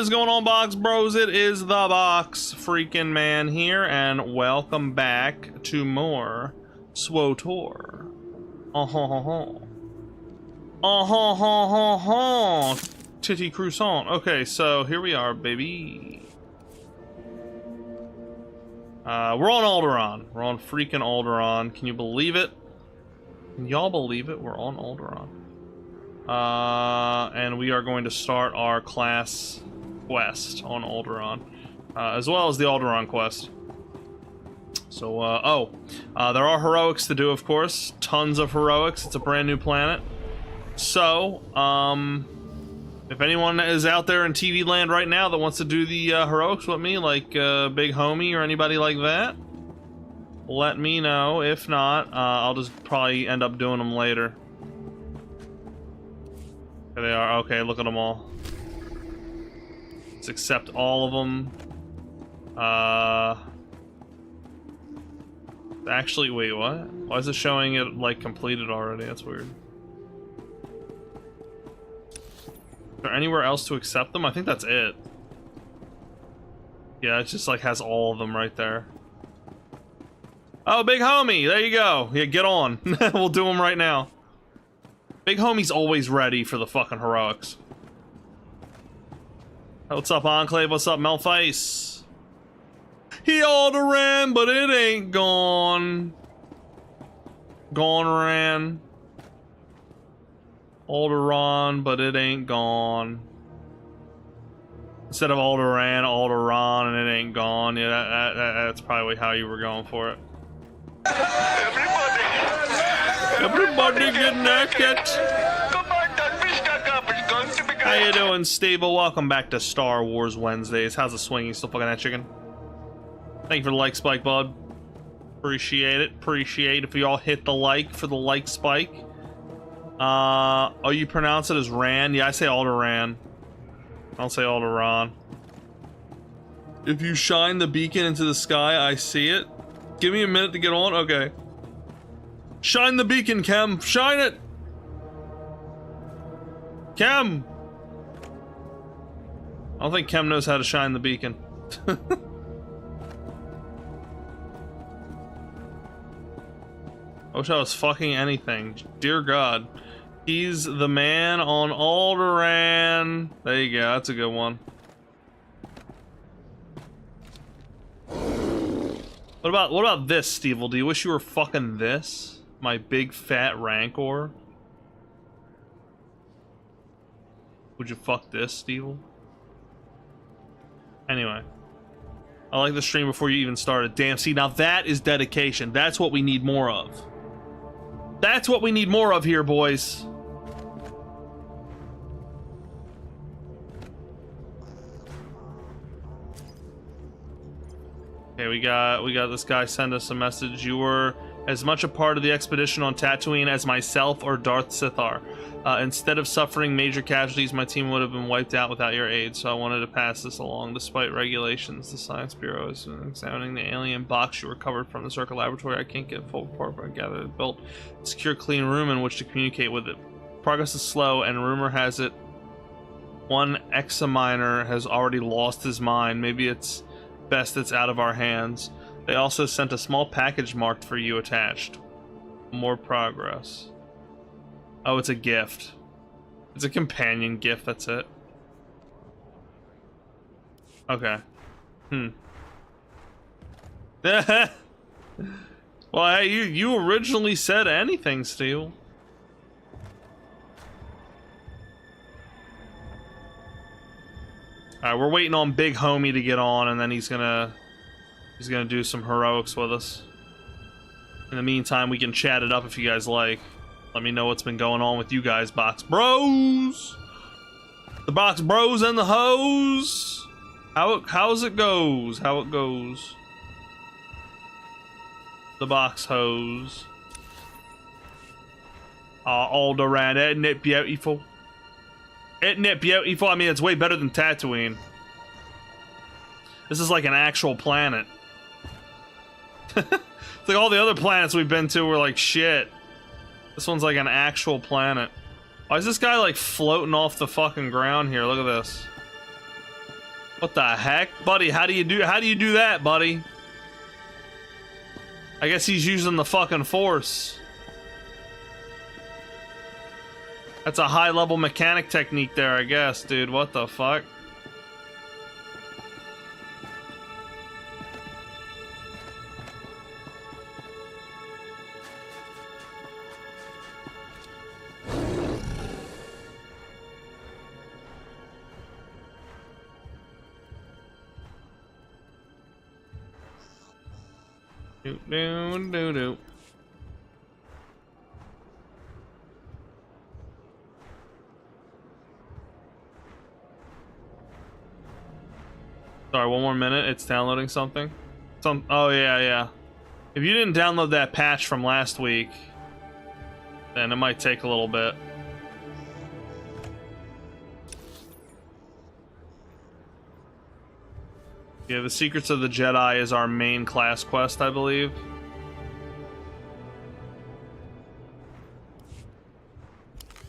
is going on, box bros? It is the box freaking man here, and welcome back to more SWTOR. Titty croissant. Okay, so here we are, baby. We're on Alderaan. We're on freaking Alderaan. Can you believe it? Can y'all believe it? We're on Alderaan. And we are going to start our class quest on Alderaan, as well as the Alderaan quest. So, there are heroics to do, of course. Tons of heroics. It's a brand new planet. So, if anyone is out there in TV land right now that wants to do the heroics with me, like Big Homie or anybody like that, let me know. If not, I'll just probably end up doing them later. There they are. Okay, look at them all. Let's accept all of them. Actually, wait, what? Why is it showing it like completed already? That's weird. Is there anywhere else to accept them? I think that's it. Yeah, it just like has all of them right there. Oh, Big Homie, there you go. Yeah, get on. We'll do them right now. Big Homie's always ready for the fucking heroics. What's up, Enclave? What's up, Melfice? He oughta ran, but it ain't gone. Gone ran. Oughta run, but it ain't gone. Instead of oughta ran, oughta run, and it ain't gone. Yeah, that's probably how you were going for it. Everybody get naked. How you doing, Steve? Welcome back to Star Wars Wednesdays. How's the swing? You still fucking that chicken? Thank you for the like spike, bud. Appreciate it. Appreciate if you all hit the like for the like spike. Oh, you pronounce it as Ran? Yeah, I say Alderaan. I don't say Alderaan. If you shine the beacon into the sky, I see it. Give me a minute to get on. Okay. Shine the beacon, Kem. Shine it. Kem. I don't think Kem knows how to shine the beacon. I wish I was fucking anything. Dear God. He's the man on Alderaan. There you go. That's a good one. What about this, Stevel? Do you wish you were fucking this? My big fat rancor? Would you fuck this, Stevel? Anyway. I like the stream before you even started. Damn, see, now that is dedication. That's what we need more of. That's what we need more of here, boys. Okay, we got this guy send us a message. You were as much a part of the expedition on Tatooine as myself or Darth SWTOR. Instead of suffering major casualties, my team would have been wiped out without your aid, so I wanted to pass this along. Despite regulations, the Science Bureau is examining the alien box you recovered from the Circle Laboratory. I can't get full report, but I gather it built a secure, clean room in which to communicate with it. Progress is slow, and rumor has it one examiner has already lost his mind. Maybe it's best it's out of our hands. They also sent a small package marked for you attached. More progress. Oh, it's a gift. It's a companion gift, that's it. Okay. Well, hey, you originally said anything, Steel. Alright, we're waiting on Big Homie to get on, and then he's gonna do some heroics with us. In the meantime, we can chat it up if you guys like. Let me know what's been going on with you guys, Box Bros. The Box Bros and the hoes. How's it goes? How it goes. The Box Hoes. Alderaan, isn't it beautiful? Isn't it beautiful? I mean, it's way better than Tatooine. This is like an actual planet. It's like all the other planets we've been to were like shit. This one's like an actual planet. Why is this guy like floating off the fucking ground here? Look at this. What the heck? Buddy, how do you do that, buddy? I guess he's using the fucking force. That's a high-level mechanic technique there, I guess, dude. What the fuck? Do. Sorry, one more minute. It's downloading something. Oh yeah. If you didn't download that patch from last week, then it might take a little bit. Yeah, the Secrets of the Jedi is our main class quest, I believe.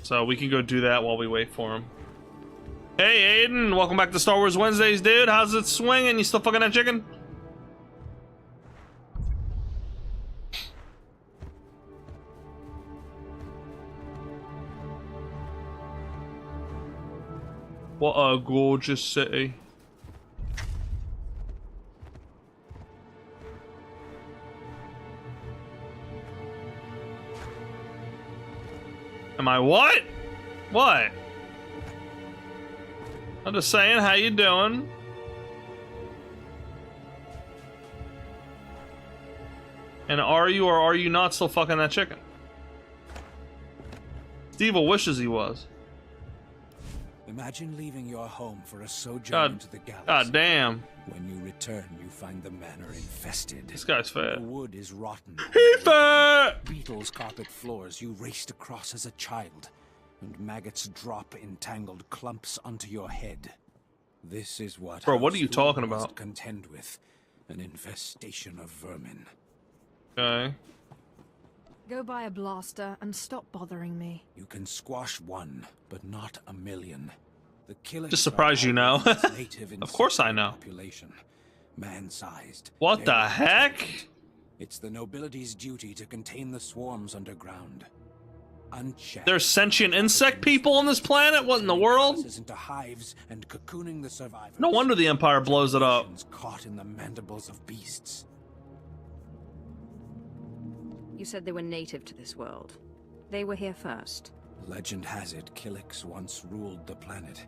So we can go do that while we wait for him. Hey, Aiden, welcome back to Star Wars Wednesdays, dude. How's it swinging? You still fucking that chicken? What a gorgeous city. Am I what? What? I'm just saying, how you doing? And are you or are you not still fucking that chicken? Steve wishes he was. Imagine leaving your home for a sojourn into the galaxy. God damn. When you return, you find the manor infested. This guy's fat. The wood is rotten. He fat! Beetles carpet floors you raced across as a child, and maggots drop in tangled clumps onto your head. This is what Bro, what are you talking must about? contend with, an infestation of vermin. Okay. Go buy a blaster and stop bothering me. You can squash one, but not a million. The killers Just surprised you know. Of course I know. Population, man-sized. What the very heck? intelligent. It's the nobility's duty to contain the swarms underground. Unchecked. There's sentient insect people on this planet? What in the world? Into hives and cocooning the survivors. No wonder the Empire blows it up. Caught in the mandibles of beasts. You said they were native to this world. They were here first. Legend has it 𝕊𝕦𝕦𝕦𝕦𝕦 once ruled the planet.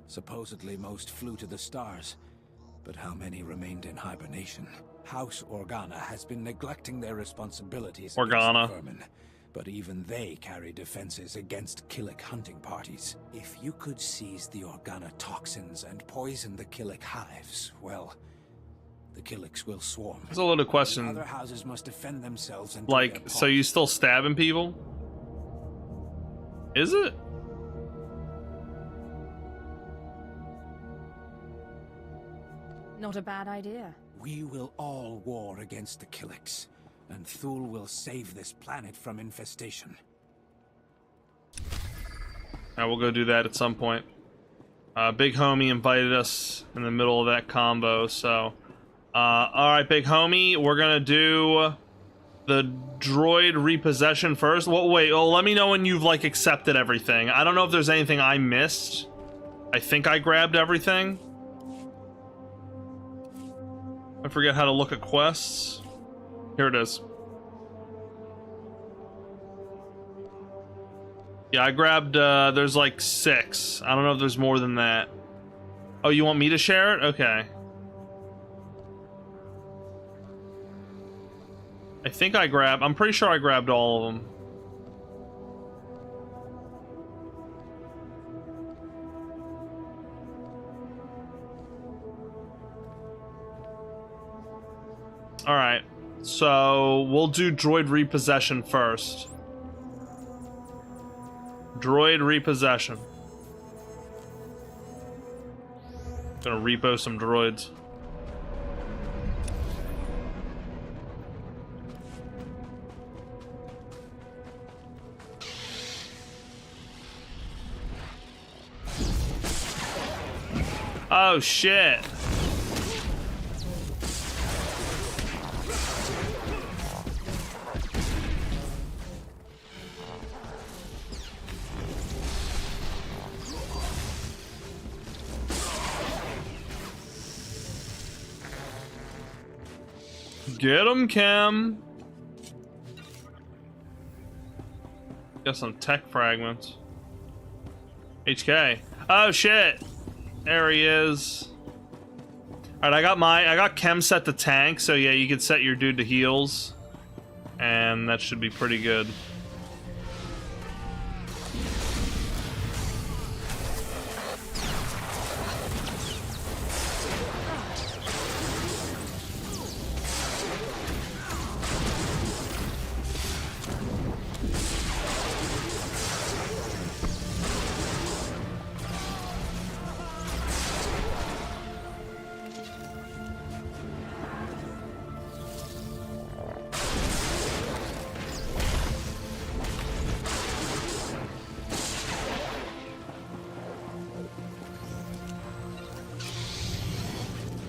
Supposedly most flew to the stars. But how many remained in hibernation? House Organa has been neglecting their responsibilities Organa. against the vermin. But even they carry defenses against 𝕊𝕦𝕦𝕦 hunting parties. If you could seize the Organa toxins and poison the 𝕊𝕦𝕦 hives, well, the 𝕊𝕦𝕦s will swarm. That's a loaded question. Other houses must defend themselves and Like, so you still stabbing people? Is it? Not a bad idea. We will all war against the 𝕊𝕦𝕦𝕦, and Thule will save this planet from infestation. Alright, we'll go do that at some point. Big Homie invited us in the middle of that combo, so... alright, Big Homie, we're gonna do the droid repossession first. Well, wait, let me know when you've, like, accepted everything. I don't know if there's anything I missed. I think I grabbed everything. I forget how to look at quests. Here it is. Yeah, I grabbed, there's like 6. I don't know if there's more than that. Oh, you want me to share it? Okay. I think I'm pretty sure I grabbed all of them. Alright, so we'll do droid repossession first. Droid repossession. Gonna repo some droids. Oh shit. Get him, Cam. Got some tech fragments. HK. Oh shit. There he is. Alright, I got Chem set to tank, so yeah, you could set your dude to heals. And that should be pretty good.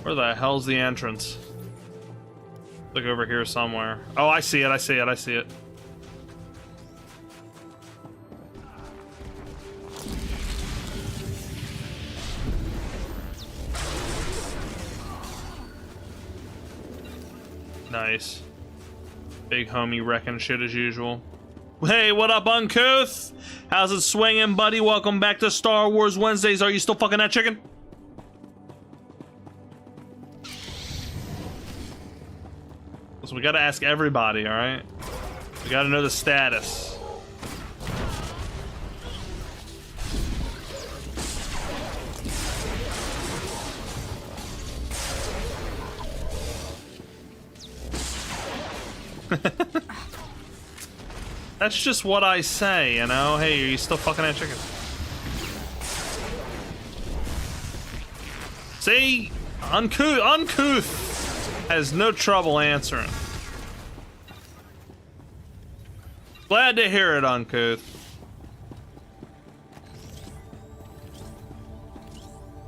Where the hell's the entrance? Look over here somewhere. Oh, I see it, I see it, I see it. Nice. Big Homie wrecking shit as usual. Hey, what up, Uncouth? How's it swinging, buddy? Welcome back to Star Wars Wednesdays. Are you still fucking that chicken? So we gotta ask everybody, alright? We gotta know the status. That's just what I say, you know? Hey, are you still fucking that chicken? See? Uncouth has no trouble answering. Glad to hear it, Uncouth.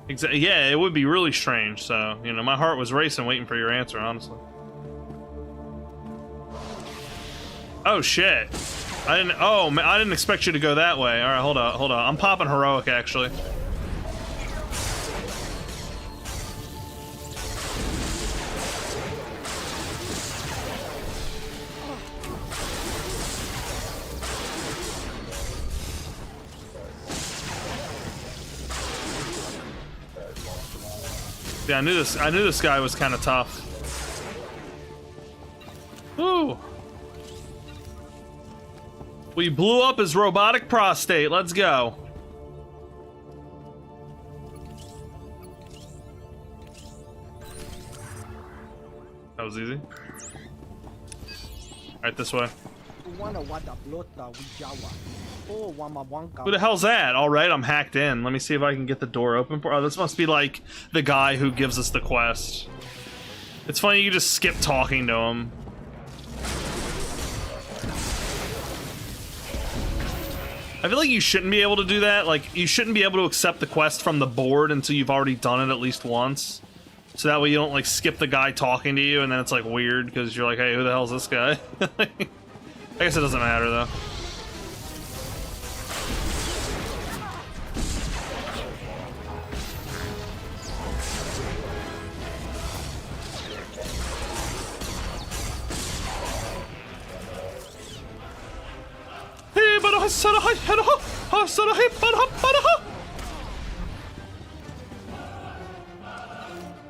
Yeah, it would be really strange, so, you know, my heart was racing waiting for your answer, honestly. Oh, shit. I didn't expect you to go that way. Alright, hold on. I'm popping heroic, actually. Yeah, I knew this guy was kind of tough. Woo! We blew up his robotic prostate. Let's go. That was easy. Alright, this way. Who the hell's that? Alright, I'm hacked in. Let me see if I can get the door open for. Oh, this must be like the guy who gives us the quest. It's funny, you just skip talking to him. I feel like you shouldn't be able to do that. Like, you shouldn't be able to accept the quest from the board until you've already done it at least once. So that way you don't, like, skip the guy talking to you, and then it's, like, weird, because you're like, hey, who the hell is this guy? I guess it doesn't matter, though.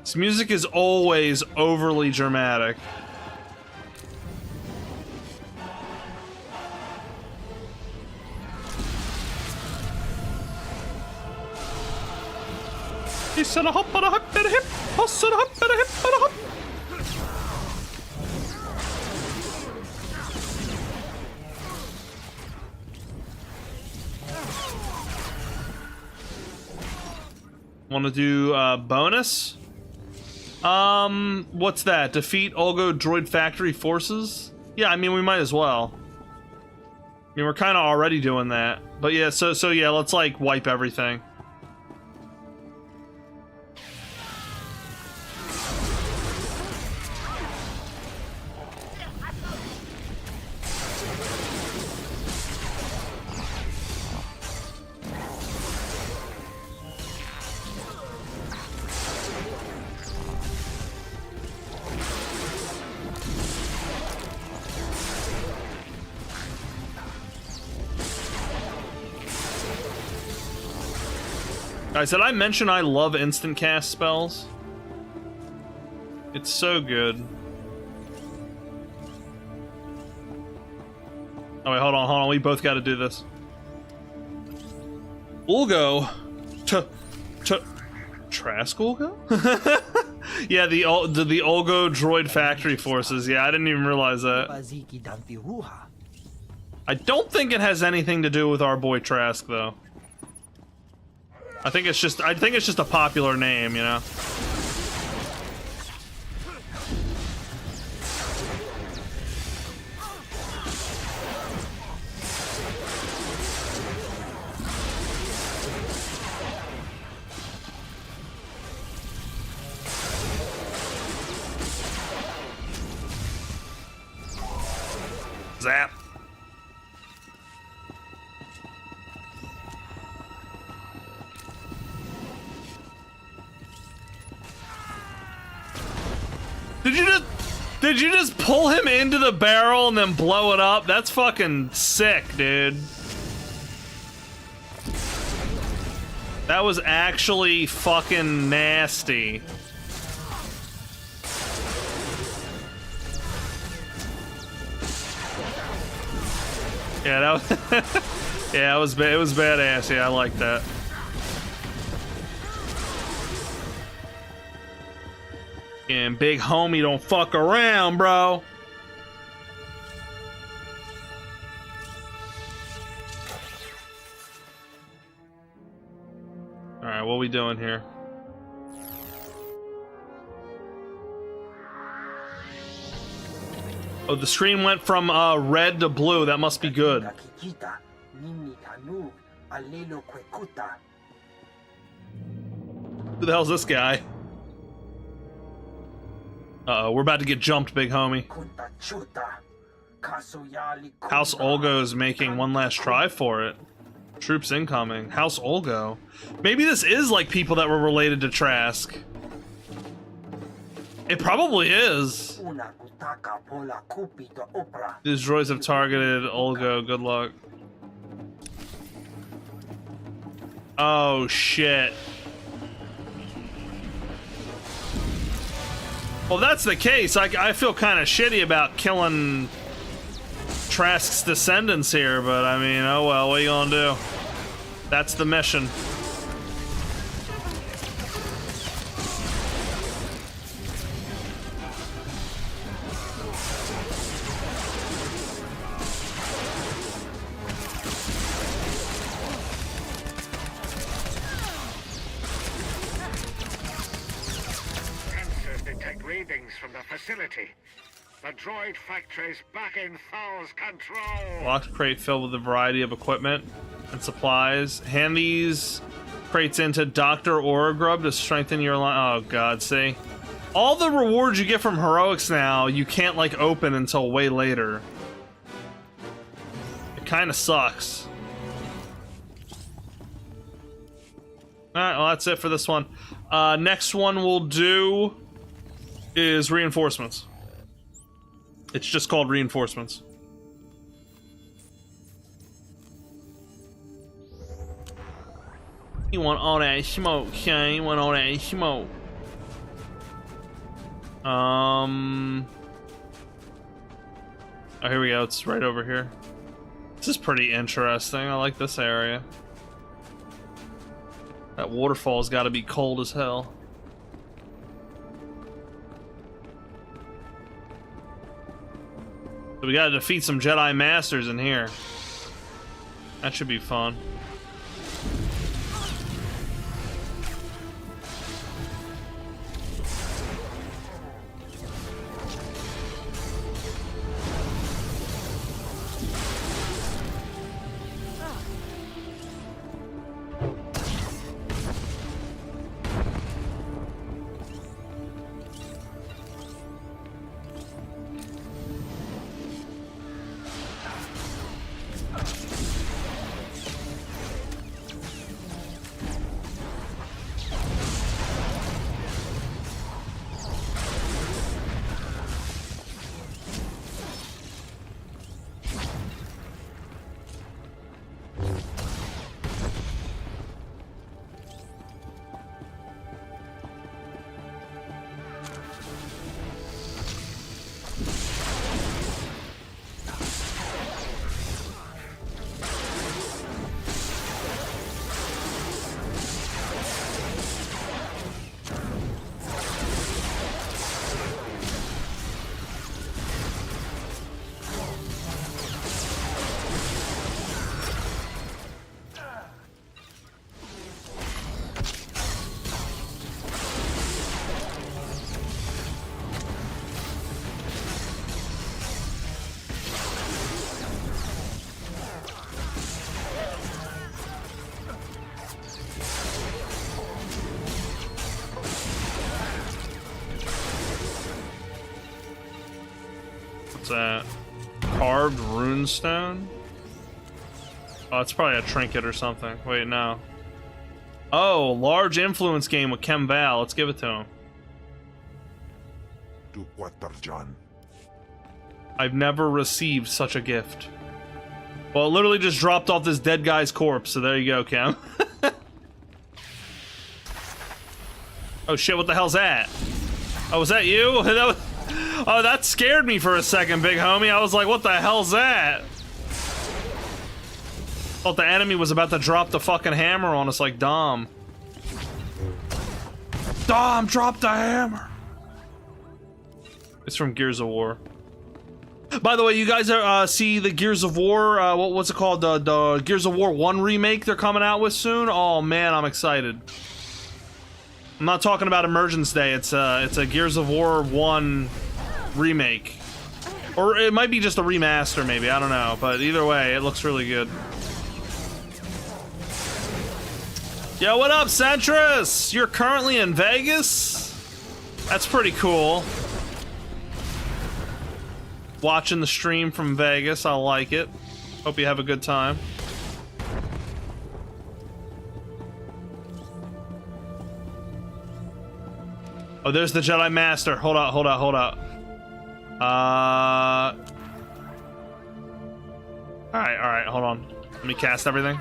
This music is always overly dramatic. He said a hop, but a hop, better hip. I said a hop, better hip, but a hop. Want to do bonus? What's that? Defeat Olgo droid factory forces? Yeah, I mean, we might as well. I mean, we're kind of already doing that. But yeah, so yeah, let's like wipe everything. Guys, did I mention I love instant cast spells? It's so good. Oh wait, hold on, we both gotta do this. Ulgo? Trask Ulgo? Yeah, the Olgo droid factory forces. Yeah, I didn't even realize that. I don't think it has anything to do with our boy Trask, though. I think it's just a popular name, you know. Zap. Did you just pull him into the barrel and then blow it up? That's fucking sick, dude. That was actually fucking nasty. Yeah, that was yeah, it was badass. Yeah, I like that. And big homie don't fuck around, bro. Alright, what are we doing here? Oh, the screen went from red to blue. That must be good. Who the hell's this guy? Uh-oh, we're about to get jumped, big homie. House Olgo is making one last try for it. Troops incoming. House Olgo. Maybe this is like people that were related to Trask. It probably is. These droids have targeted Olgo. Good luck. Oh, shit. Well, that's the case. I feel kind of shitty about killing Trask's descendants here, but I mean, oh well, what are you gonna do? That's the mission. Readings from the facility. The droid factory's back in 𝕊's control. Locked crate filled with a variety of equipment and supplies. Hand these crates into Dr. 𝕤𝕠𝕟 to strengthen your line. Oh god, see? All the rewards you get from heroics now, you can't like open until way later. It kind of sucks. Alright, well that's it for this one. Next one we'll do is reinforcements. It's just called reinforcements. You want all that smoke, okay? You want all that smoke. Oh, here we go. It's right over here. This is pretty interesting. I like this area. That waterfall's got to be cold as hell. So we gotta defeat some Jedi Masters in here. That should be fun. What's that? Carved runestone? Oh, it's probably a trinket or something. Wait, no. Oh, large influence game with ℂ𝕁𝕚𝕚. Let's give it to him. To Quaterjan, I've never received such a gift. Well, it literally just dropped off this dead guy's corpse, so there you go, Cam. Oh shit, what the hell's that? Oh, was that you? Oh, that scared me for a second, big homie. I was like, what the hell's that? Thought the enemy was about to drop the fucking hammer on us like Dom. Dom, drop the hammer! It's from Gears of War. By the way, you guys see the Gears of War, what's it called? The Gears of War 1 remake they're coming out with soon? Oh man, I'm excited. I'm not talking about Emergence Day, it's a Gears of War 1 remake. Or it might be just a remaster, maybe, I don't know. But either way, it looks really good. Yo, what up, Centris? You're currently in Vegas? That's pretty cool. Watching the stream from Vegas, I like it. Hope you have a good time. Oh, there's the Jedi Master. Hold up, hold up, hold up. Alright, hold on. Let me cast everything.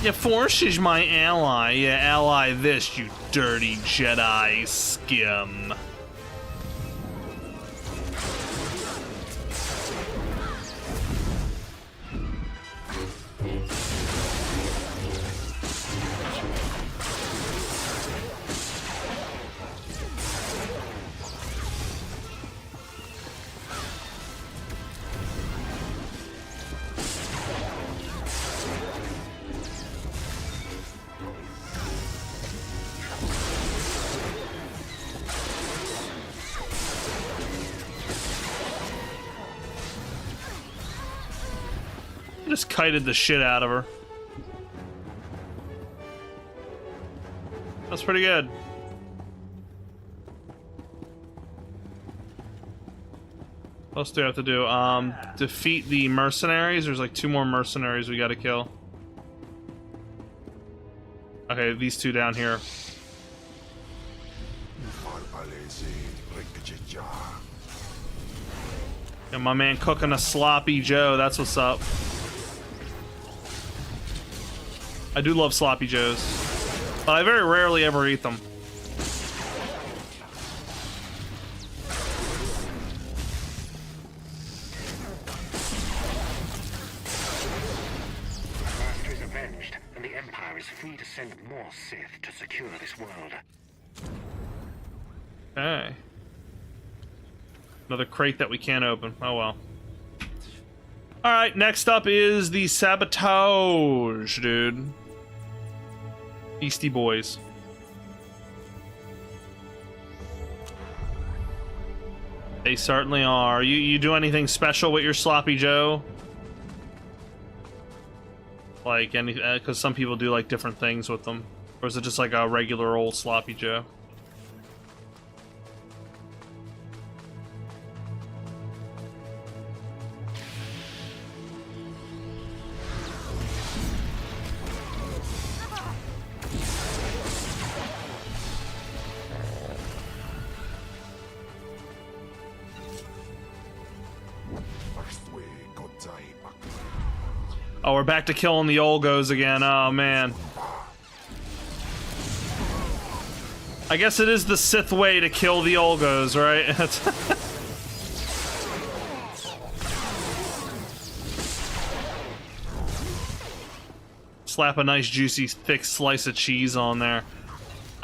Yeah, Force is my ally. Yeah, ally this, you dirty Jedi skim. Just kited the shit out of her. That's pretty good. What else do we have to do? Defeat the mercenaries. There's like 2 more mercenaries we gotta kill. Okay, these 2 down here. And my man cooking a sloppy Joe. That's what's up. I do love sloppy joes. But I very rarely ever eat them. The Master is avenged, and the Empire is free to send more Sith to secure this world. Okay. Another crate that we can't open. Oh well. Alright, next up is the SWTOR, dude. Beastie Boys. They certainly are. You do anything special with your sloppy Joe? Like any, because some people do like different things with them. Or is it just like a regular old sloppy Joe? Oh, we're back to killing the Olgos again. Oh, man. I guess it is the Sith way to kill the Olgos, right? Slap a nice, juicy, thick slice of cheese on there.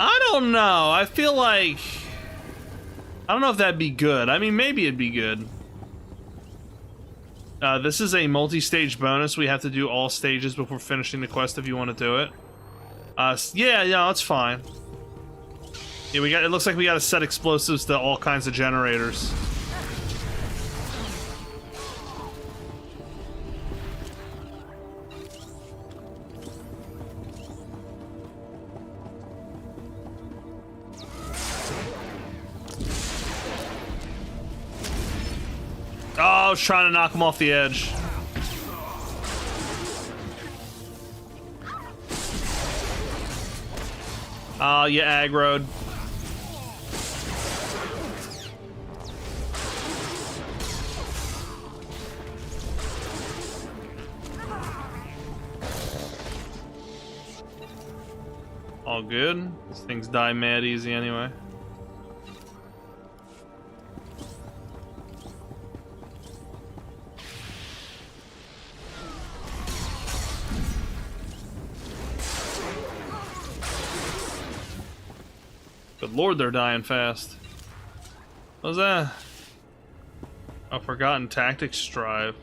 I don't know. I feel like... I don't know if that'd be good. I mean, maybe it'd be good. This is a multi-stage bonus. We have to do all stages before finishing the quest if you want to do it. Yeah, that's fine. Yeah, it looks like we gotta set explosives to all kinds of generators. Oh, I was trying to knock him off the edge. You aggroed. All good. These things die mad easy anyway. Good lord, they're dying fast. What was that? A forgotten tactics strive.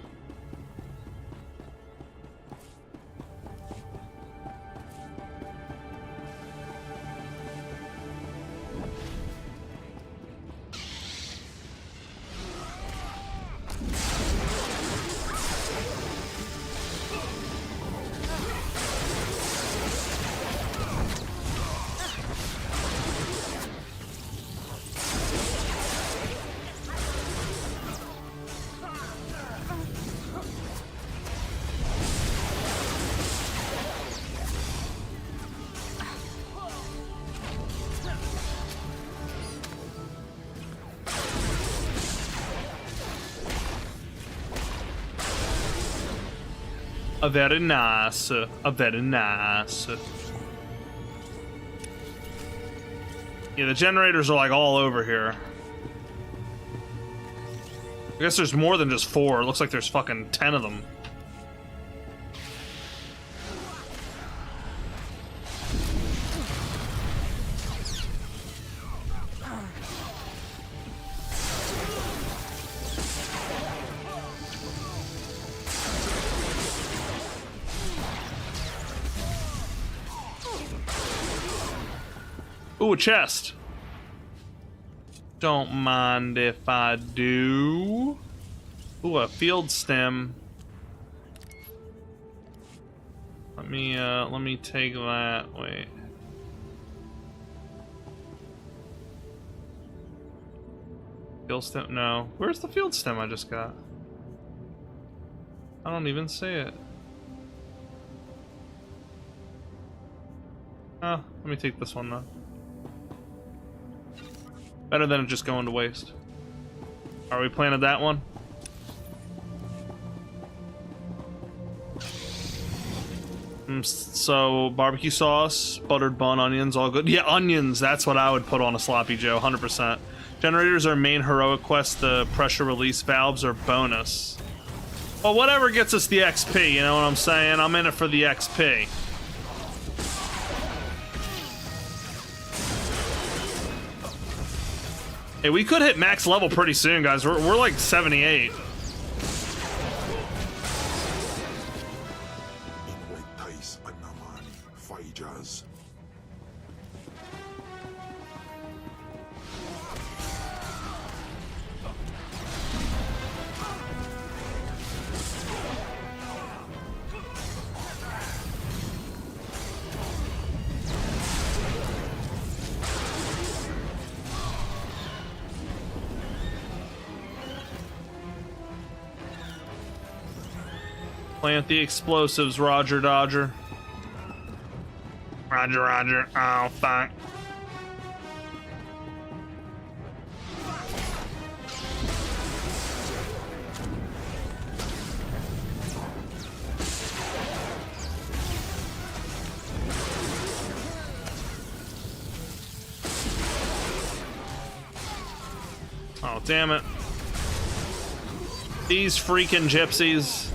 A very nice. A very nice. Yeah, the generators are like all over here. I guess there's more than just 4. It looks like there's fucking 10 of them. Ooh, a chest. Don't mind if I do. Ooh, a field stem. Let me take that. Wait. Field stem? No. Where's the field stem I just got? I don't even see it. Oh, let me take this one though. Better than it just going to waste. Are we planted that one? So, barbecue sauce, buttered bun, onions, all good. Yeah, onions, that's what I would put on a sloppy Joe, 100%. Generators are main heroic quest, the pressure release valves are bonus. Well, whatever gets us the XP, you know what I'm saying? I'm in it for the XP. Hey, we could hit max level pretty soon, guys. We're like 78. Plant the explosives, Roger Dodger. Roger, Roger. Oh, fuck. Oh, damn it. These freaking gypsies.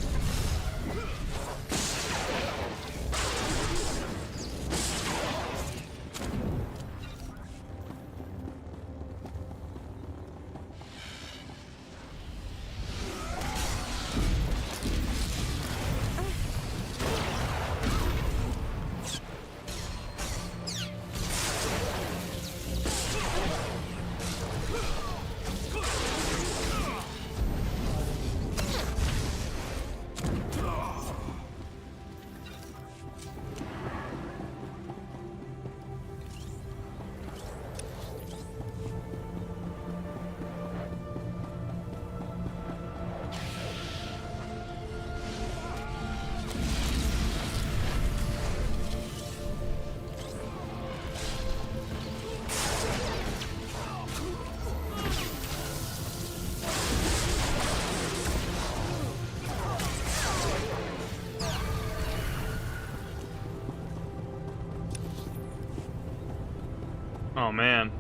Oh, man.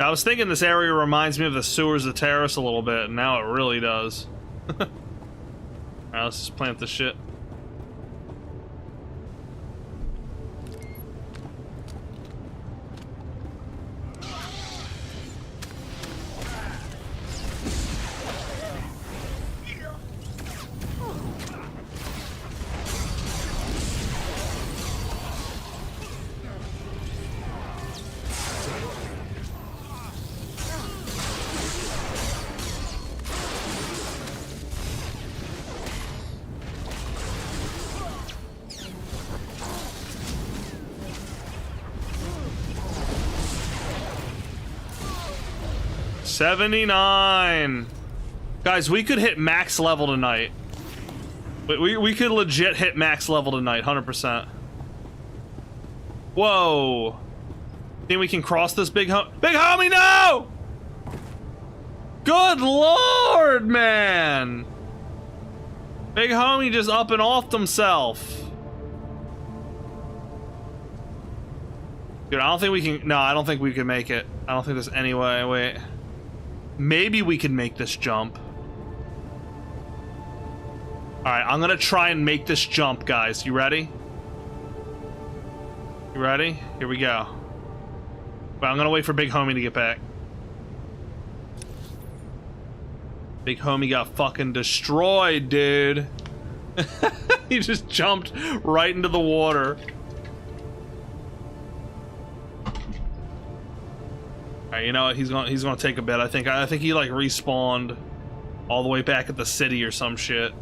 I was thinking this area reminds me of the sewers of Terrace a little bit, and now it really does. Alright, let's just plant this shit. $79. Guys, we could hit max level tonight. We could legit hit max level tonight, 100%. Whoa. Think we can cross this big homie, no! Good lord, man! Big homie just up and offed himself. Dude, I don't think we can... No, I don't think we can make it. I don't think there's any way. Wait. Maybe we can make this jump. Alright, I'm gonna try and make this jump, guys. You ready? You ready? Here we go. Well, I'm gonna wait for Big Homie to get back. Big Homie got fucking destroyed, dude. He just jumped right into the water. Alright, you know what? He's gonna take a bit. I think he like respawned all the way back at the city or some shit.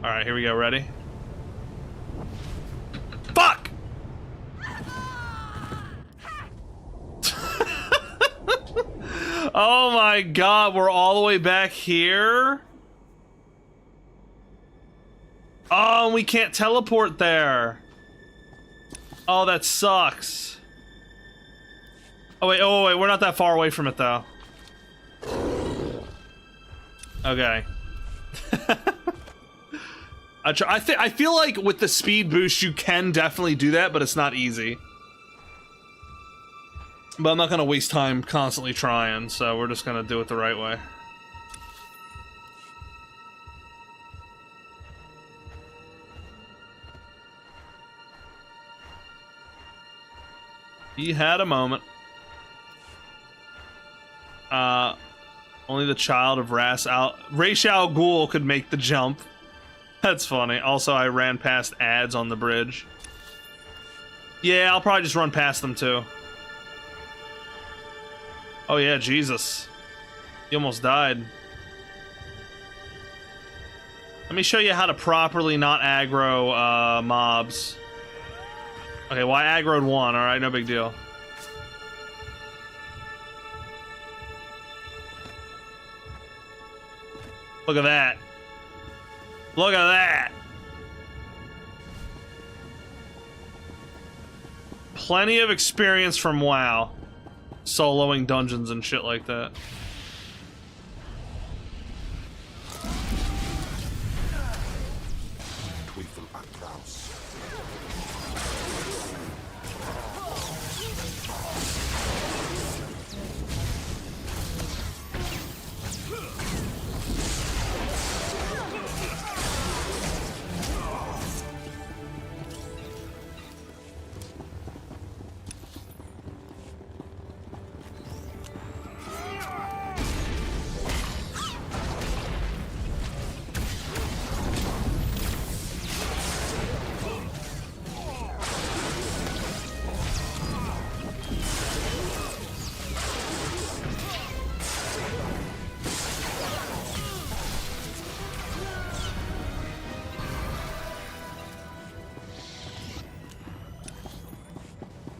Alright, here we go. Ready? Fuck! Oh my god, we're all the way back here? Oh, we can't teleport there. Oh, that sucks. Oh wait, we're not that far away from it though. Okay. I feel like with the speed boost you can definitely do that, but it's not easy. But I'm not gonna waste time constantly trying, so we're just gonna do it the right way. He had a moment. Only the child of Ra's al Ghul could make the jump. That's funny. Also, I ran past ads on the bridge. Yeah, I'll probably just run past them too. Oh yeah, Jesus. He almost died. Let me show you how to properly not aggro mobs. Okay, well I aggroed one, alright, no big deal. Look at that. Look at that. Plenty of experience from WoW. Soloing dungeons and shit like that.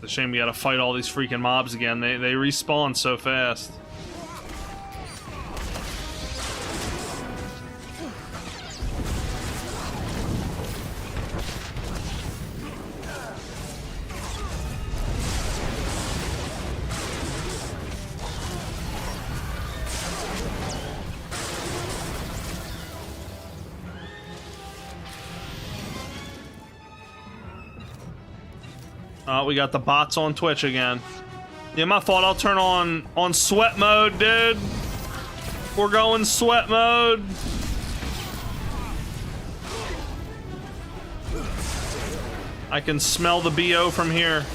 It's a shame we gotta fight all these freaking mobs again. They respawn so fast. Oh, we got the bots on Twitch again. Yeah, my fault. I'll turn on sweat mode, dude. We're going sweat mode. I can smell the BO from here.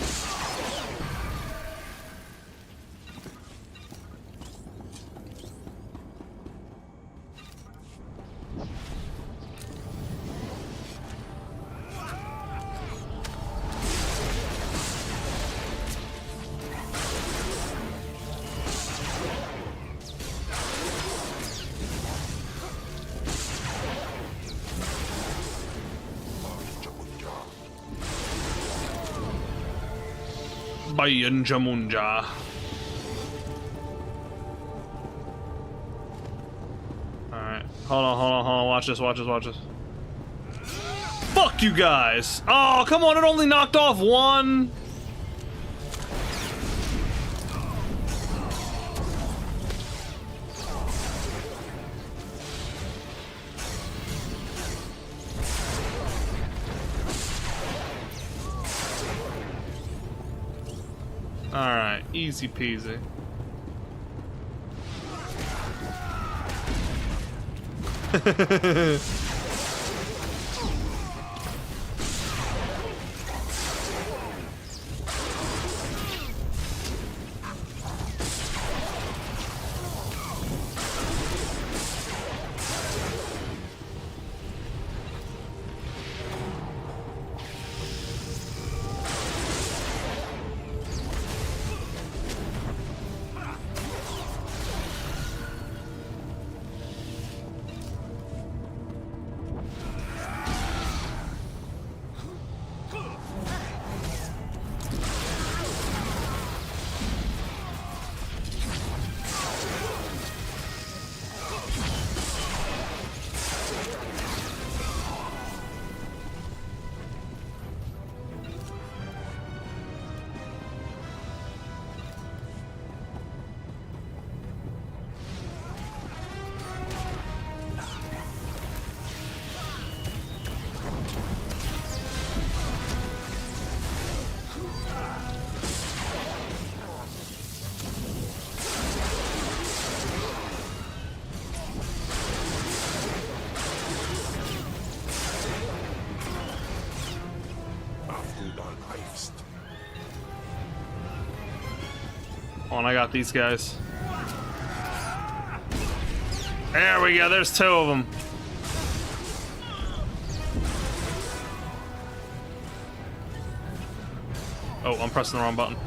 𝕁𝕠𝕚𝕟. Alright. Hold on. Watch this. Fuck you guys! Oh, come on, it only knocked off one! Alright, easy peasy. Oh, and I got these guys. There we go, there's two of them. Oh, I'm pressing the wrong button.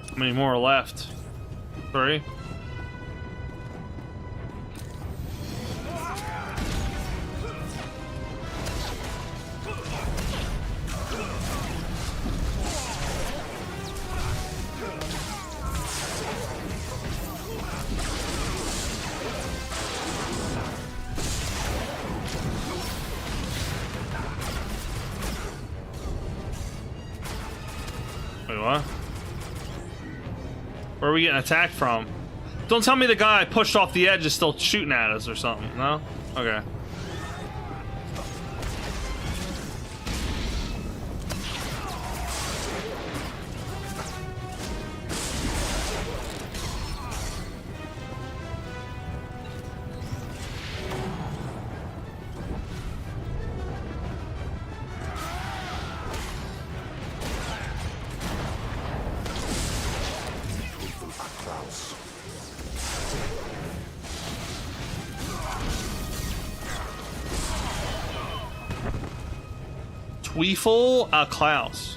How many more are left? 3? Wait, what? Where are we getting attacked from? Don't tell me the guy I pushed off the edge is still shooting at us or something, no? Okay. ℂ𝕆ℕ𝕋.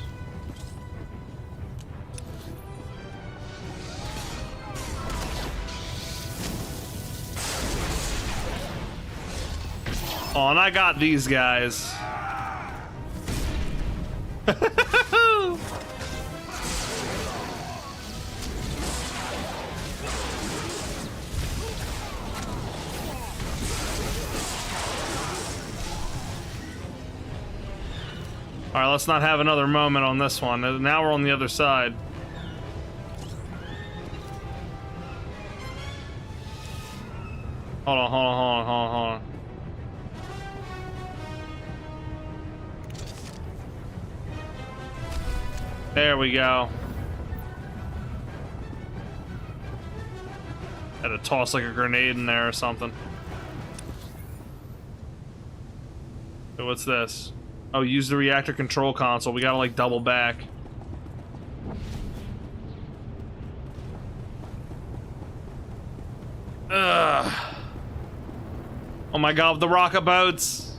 Oh, and I got these guys. All right, let's not have another moment on this one. Now we're on the other side. Hold on. There we go. Had to toss like a grenade in there or something. So what's this? Oh, use the reactor control console. We gotta like double back. Ugh. Oh my god, the rocket boats.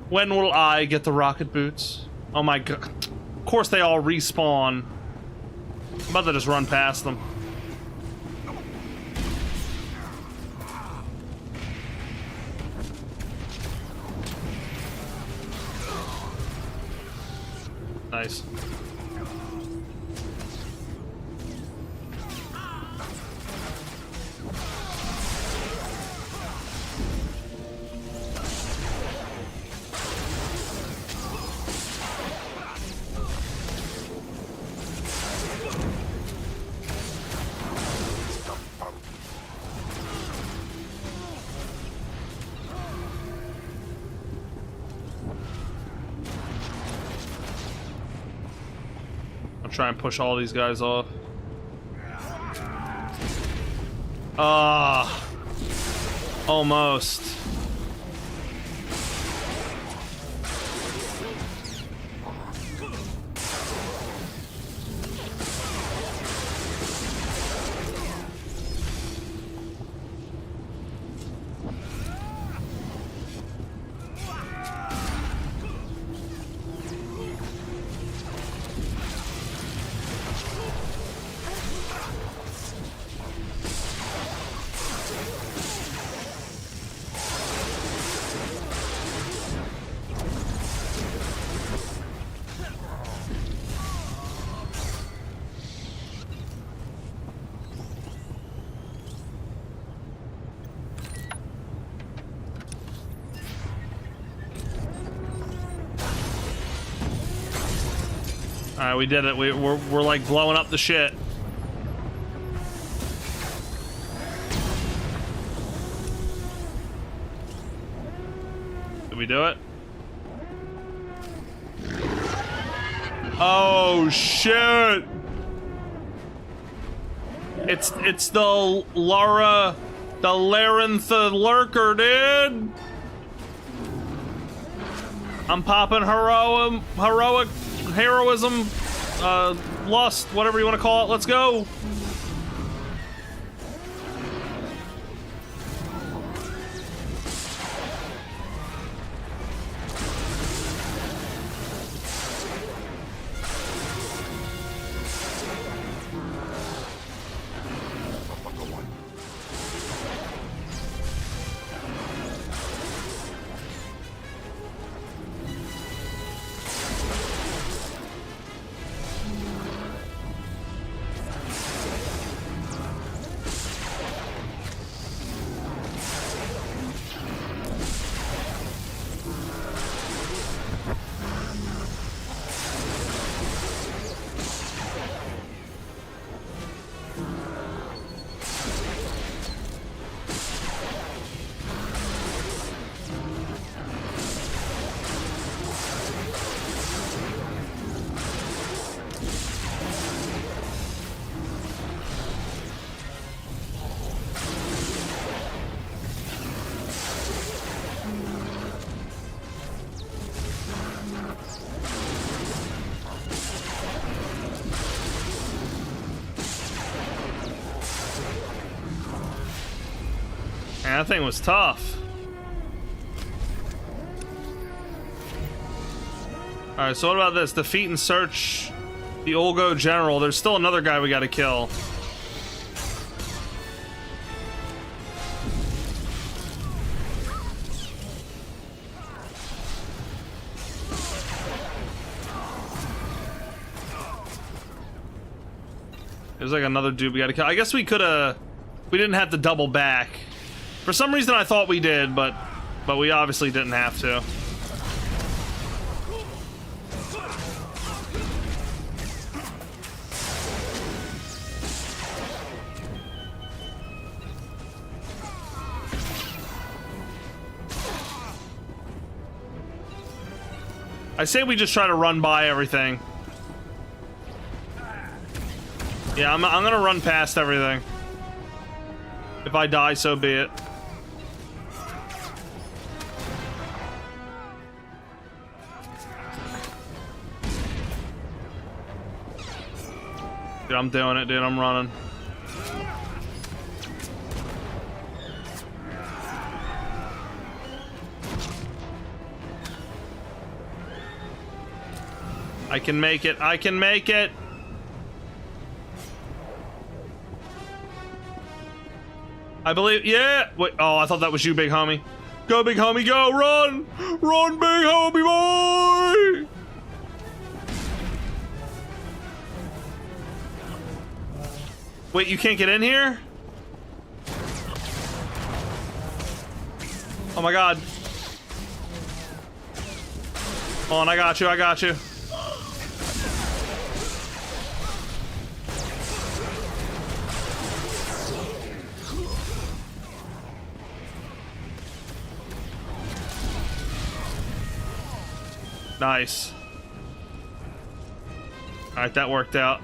When will I get the rocket boots? Oh my god. Of course they all respawn. I'm about to just run past them. Nice. Try and push all these guys off. Ah, almost. Alright, we did it. We're like blowing up the shit. Did we do it? Oh shit! It's the ℂ𝕠𝕚𝕟, dude. I'm popping heroism, lust, whatever you want to call it. Let's go. Man, that thing was tough. Alright, so what about this? Defeat and search the 𝕁𝕉𝕇 general. There's still another guy we gotta kill. There's like another dude we gotta kill. I guess we could've... We didn't have to double back. For some reason I thought we did, but we obviously didn't have to. I say we just try to run by everything. Yeah, I'm gonna run past everything. If I die, so be it. Dude, I'm doing it, dude. I'm running. I can make it. I can make it. I believe. Yeah. Wait. Oh, I thought that was you, big homie. Go, big homie. Go. Run. Run, big homie boy. Wait, you can't get in here? Oh my god. Hold on, I got you. I got you. Nice. Alright, that worked out.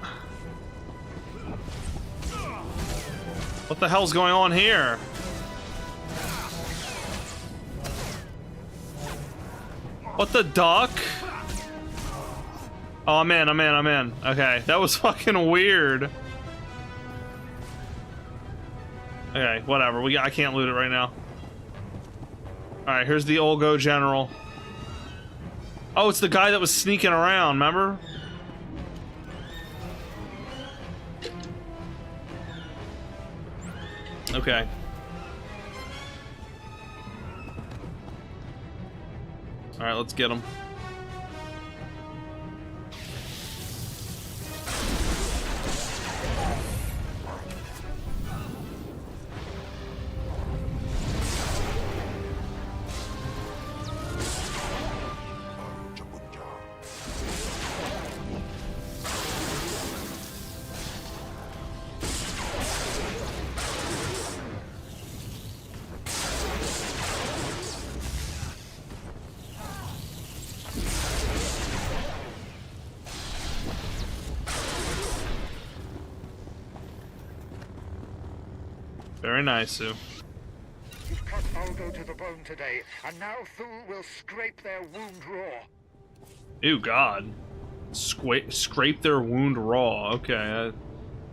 What the hell's going on here? What the duck? Oh, I'm in, I'm in, I'm in. Okay, that was fucking weird. Okay, whatever. I can't loot it right now. Alright, here's the 𝕁𝕉𝕇 general. Oh, it's the guy that was sneaking around, remember? Okay. Alright, let's get him. Very nice, Sue. You've cut 𝕁𝕉𝕇 to the bone today, and now 𝕁 will scrape their wound raw. Ew, God. Scrape their wound raw. Okay,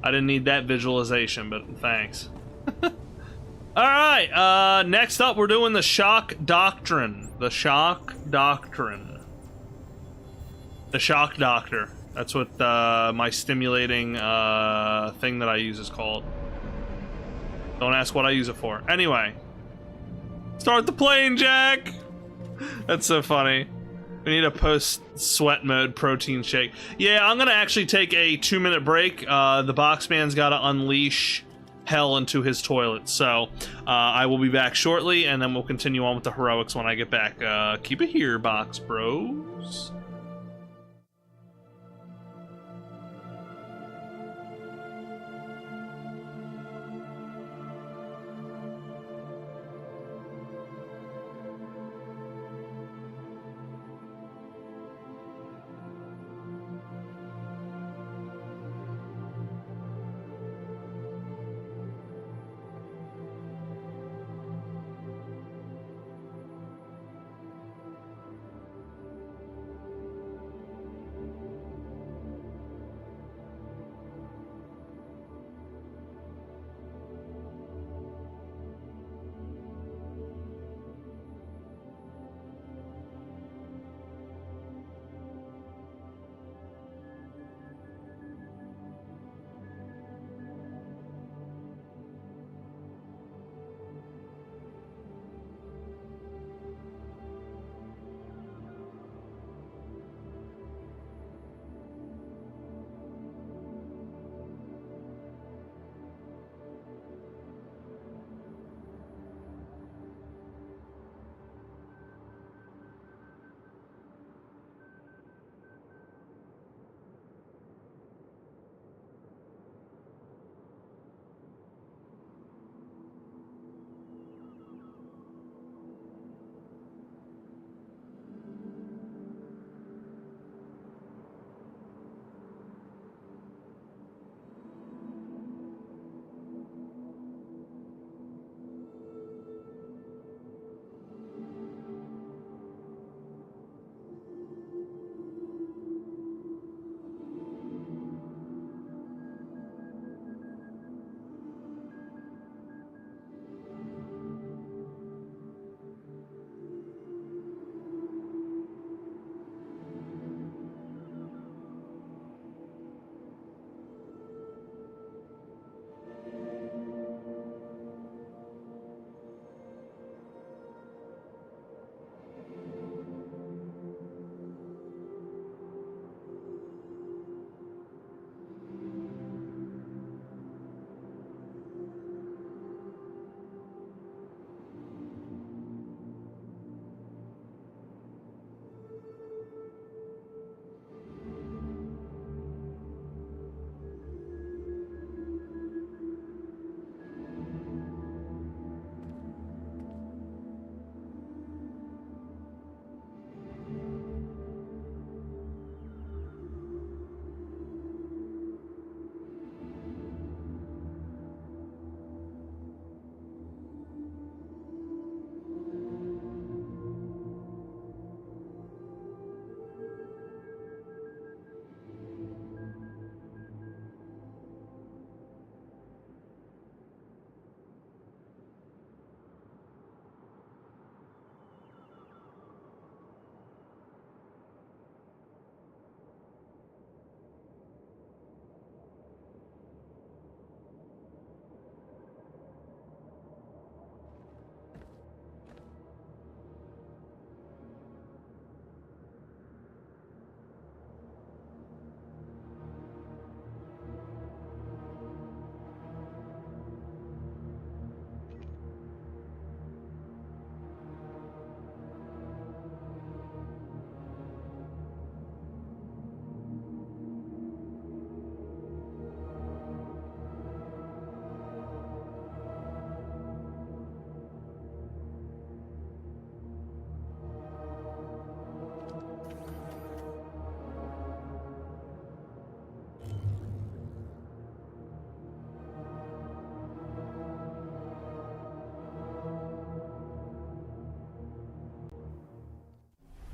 I didn't need that visualization, but thanks. Alright, next up we're doing the shock doctrine. The shock doctrine. The shock doctor. That's what my stimulating thing that I use is called. Don't ask what I use it for. Anyway. Start the plane, Jack! That's so funny. We need a post-sweat mode protein shake. Yeah, I'm gonna actually take a 2-minute break. The box man's gotta unleash hell into his toilet. So, I will be back shortly, and then we'll continue on with the heroics when I get back. Keep it here, box bros.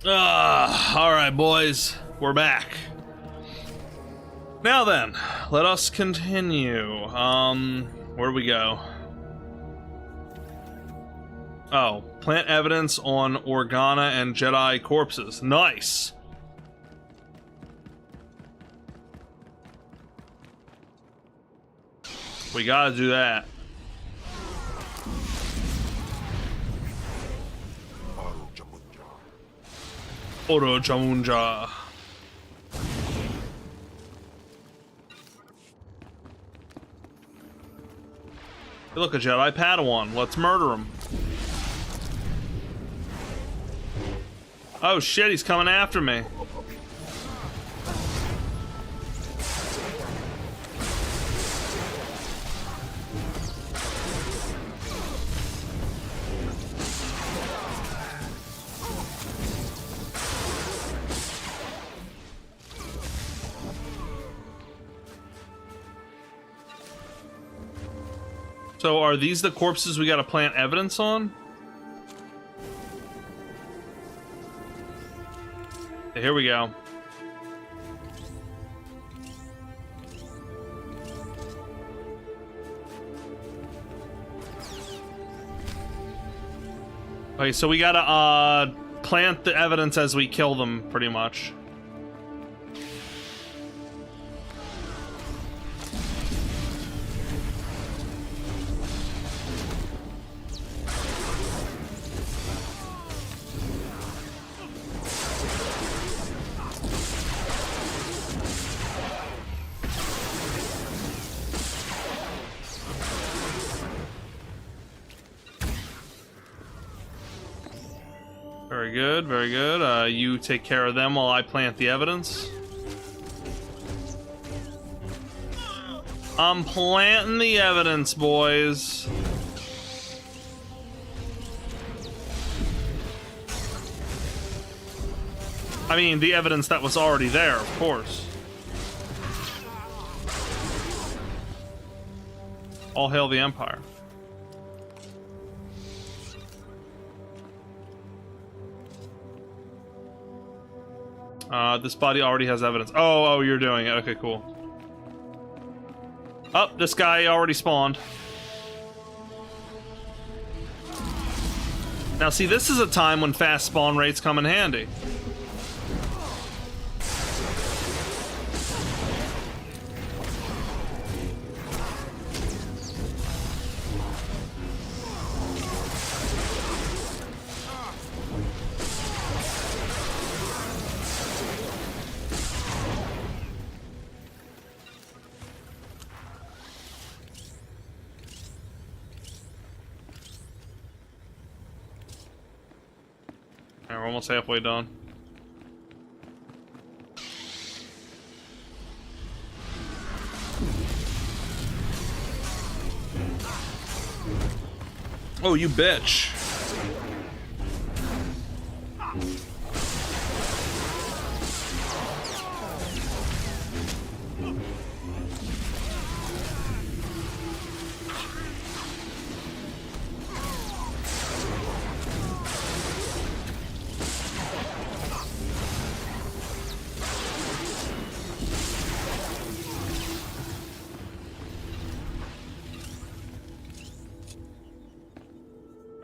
Alright, boys. We're back. Now then, let us continue. Where do we go? Oh, plant evidence on Organa and Jedi corpses. Nice! We gotta do that. ℂ𝕠𝕞𝕞𝕦𝕟𝕚. Hey, look, a Jedi Padawan. Let's murder him. Oh shit, he's coming after me. So are these the corpses we gotta plant evidence on? Here we go. Okay, so we gotta plant the evidence as we kill them, pretty much. Very good, very good. You take care of them while I plant the evidence. I'm planting the evidence, boys. I mean, the evidence that was already there, of course. All hail the Empire. This body already has evidence. Oh, you're doing it. Okay, cool. Oh, this guy already spawned. Now, see, this is a time when fast spawn rates come in handy. We're almost halfway done. Oh, you bitch.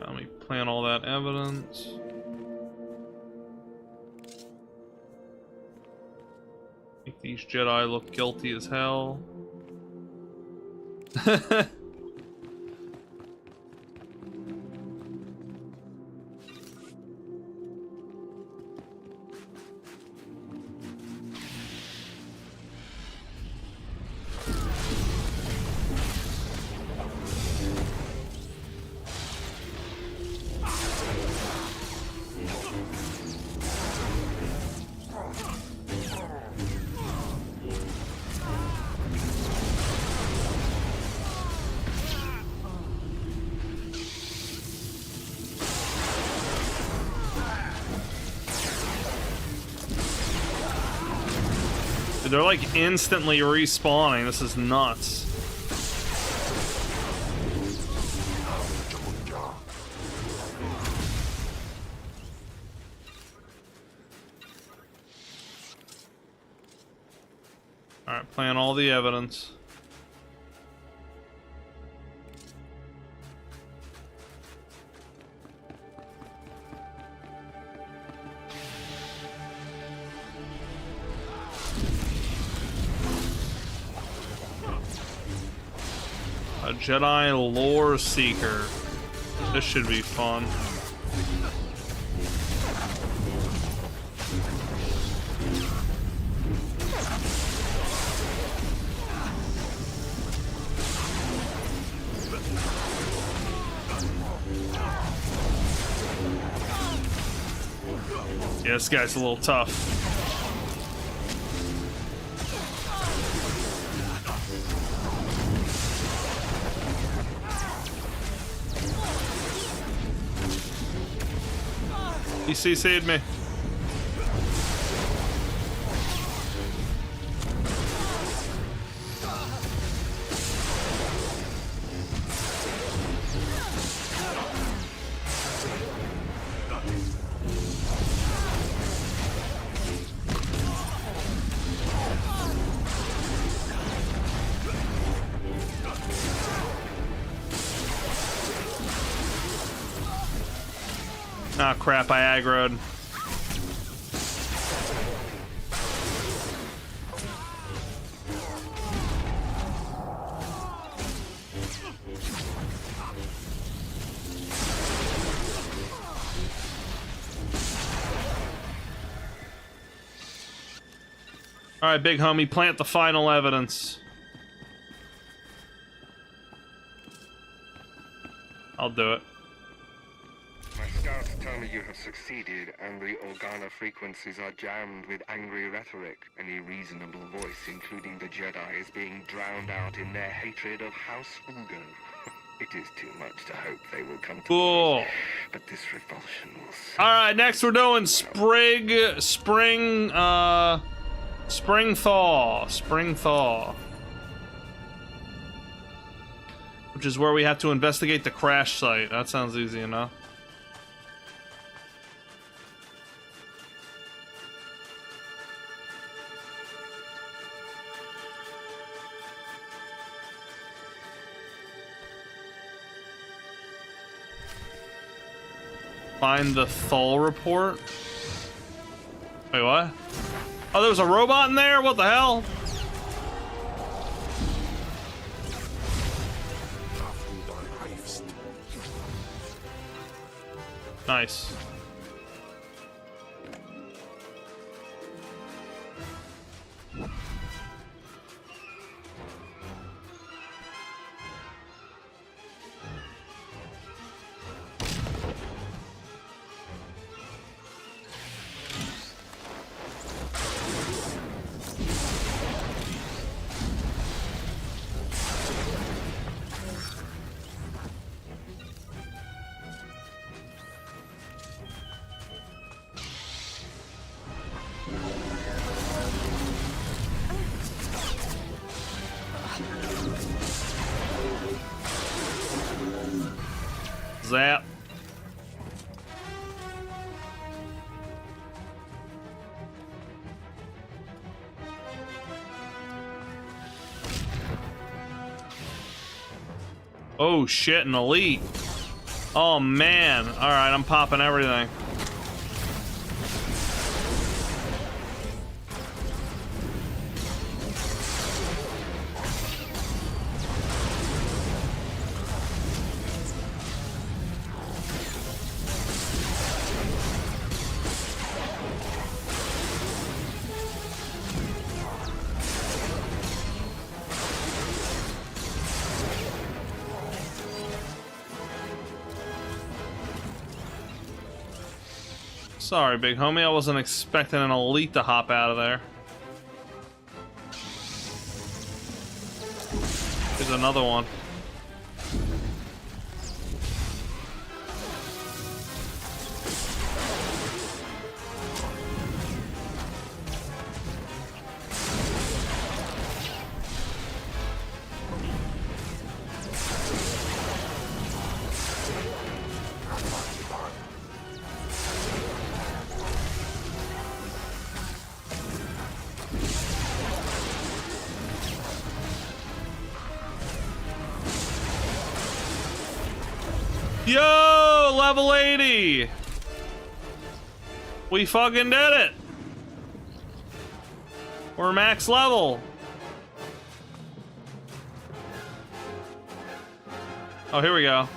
Let me plant all that evidence. Make these Jedi look guilty as hell. They're like instantly respawning. This is nuts. Alright, plan all the evidence. A Jedi lore seeker. This should be fun. Yeah, this guy's a little tough. He CC'd me. Ah, crap, I aggroed. Alright, big homie, plant the final evidence. I'll do it. My scouts tell me you have succeeded, and the Organa frequencies are jammed with angry rhetoric. Any reasonable voice, including the Jedi, is being drowned out in their hatred of House Ugo. It is too much to hope they will come to Cool. peace, but this revulsion will... Alright, next we're doing spring thaw. Which is where we have to investigate the crash site. That sounds easy enough. Find the Thol report. Wait, what? Oh, there was a robot in there? What the hell? Nice. Zap. Oh shit, an elite. Oh man. Alright, I'm popping everything. Sorry, big homie, I wasn't expecting an elite to hop out of there. Here's another one. Yo, level 80. We fucking did it. We're max level. Oh, here we go.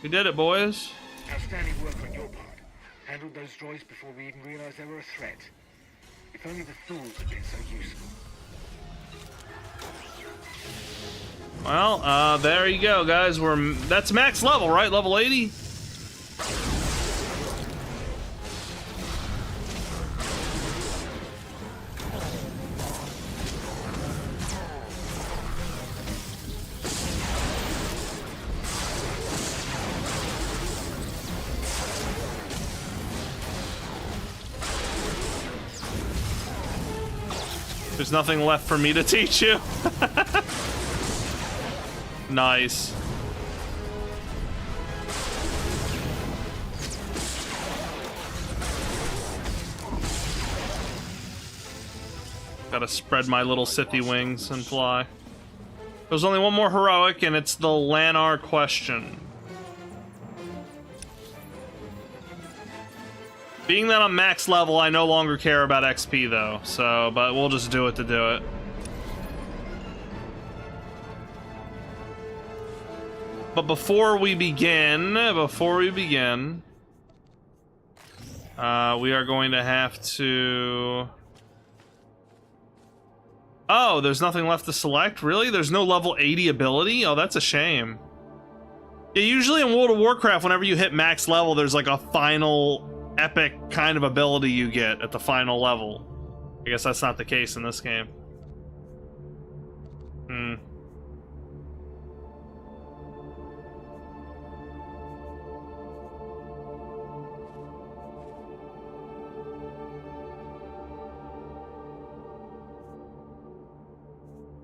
We did it, boys. Outstanding work on your part. Handled those droids before we even realized they were a threat. If only the fools had been so useful. Well, there you go, guys. That's max level, right? Level 80? There's nothing left for me to teach you. Nice. Gotta spread my little Sithy wings and fly. There's only one more heroic, and it's the Lanar question. Being that I'm max level, I no longer care about XP though, so, but we'll just do it to do it. But before we begin, we are going to have to... Oh, there's nothing left to select? Really? There's no level 80 ability? Oh, that's a shame. Yeah, usually in World of Warcraft, whenever you hit max level, there's like a final epic kind of ability you get at the final level. I guess that's not the case in this game.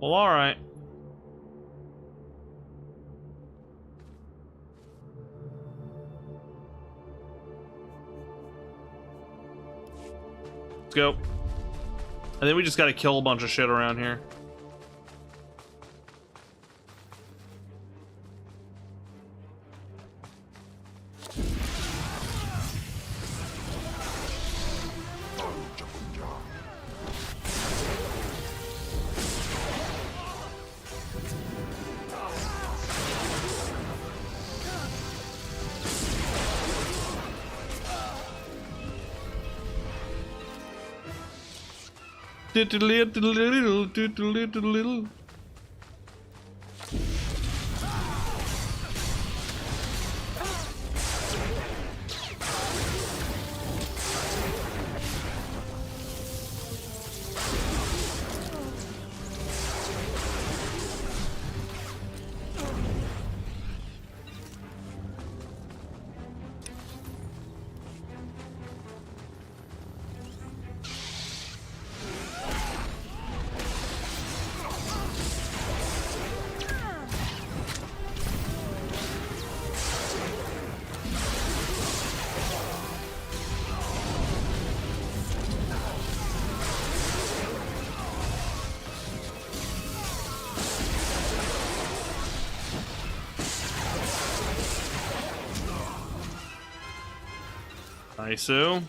Well, alright. Let's go. I think we just gotta kill a bunch of shit around here. Nice-o.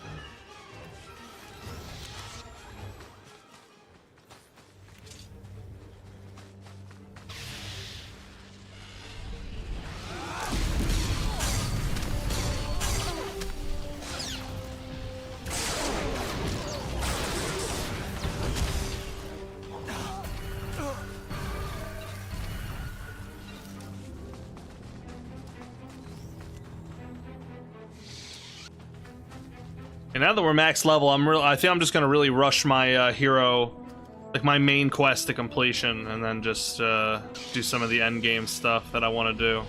And now that we're max level, I think I'm just gonna really rush my hero, like my main quest to completion, and then just do some of the end game stuff that I want to do.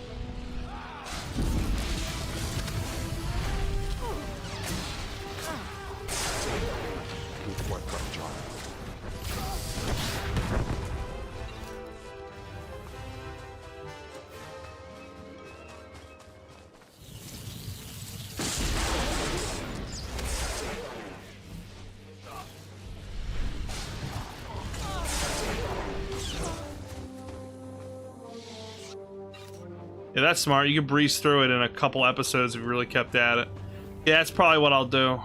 Yeah, that's smart. You could breeze through it in a couple episodes if you really kept at it. Yeah, that's probably what I'll do.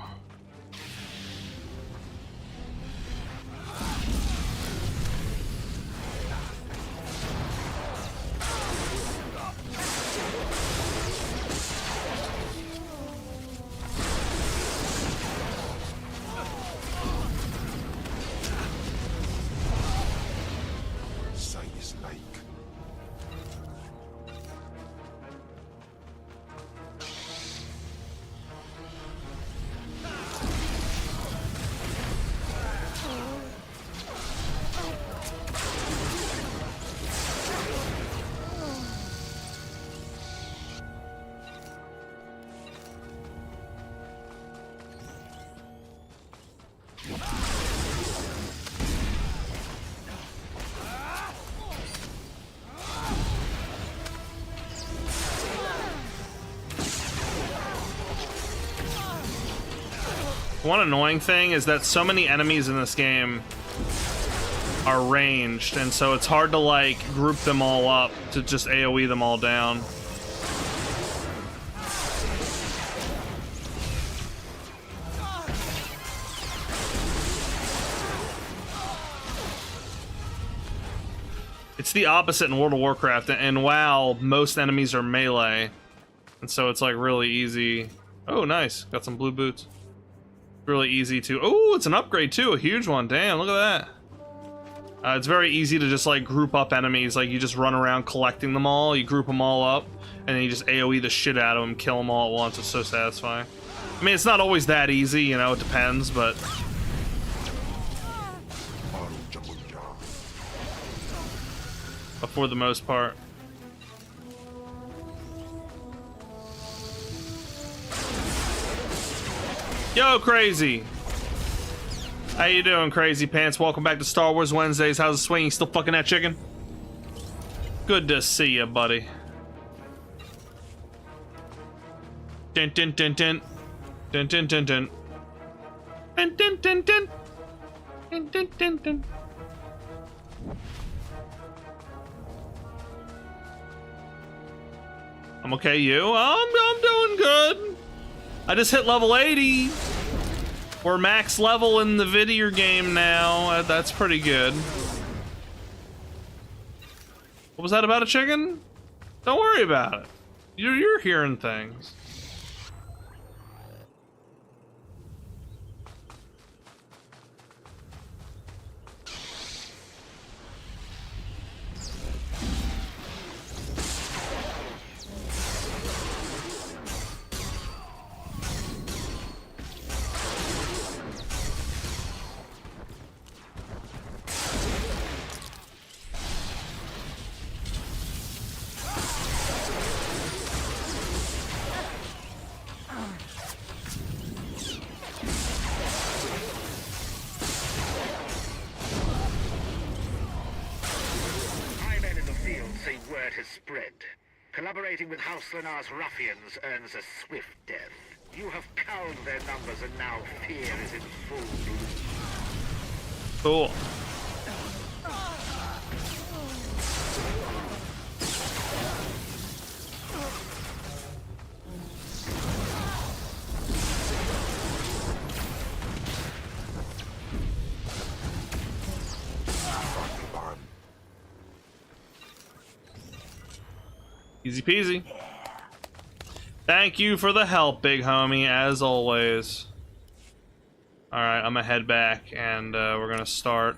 One annoying thing is that so many enemies in this game are ranged, and so it's hard to like group them all up to just AoE them all down. It's the opposite in World of Warcraft, and WoW, most enemies are melee, and so it's like really easy. Oh, nice, got some blue boots. Really easy to. Oh, it's an upgrade too, a huge one. Damn, look at that. It's very easy to just like group up enemies. Like you just run around collecting them all, you group them all up, and then you just AoE the shit out of them, kill them all at once. It's so satisfying. I mean, it's not always that easy, you know, it depends, but for the most part. Yo, Crazy! How you doing, Crazy Pants? Welcome back to Star Wars Wednesdays. How's the swing? You still fucking that chicken? Good to see you, buddy. Dun dun dun dun. Dun dun dun dun. Dun dun dun dun. Dun dun dun dun. I'm okay, you? I'm doing good. I just hit level 80. We're max level in the video game now. That's pretty good. What was that about a chicken? Don't worry about it. You're hearing things. Collaborating with ℂ𝕆𝕉's ruffians earns a swift death. You have cowed their numbers and now fear is in full bloom. Cool. Easy peasy. Thank you for the help, big homie, as always. Alright, I'm gonna head back and we're gonna start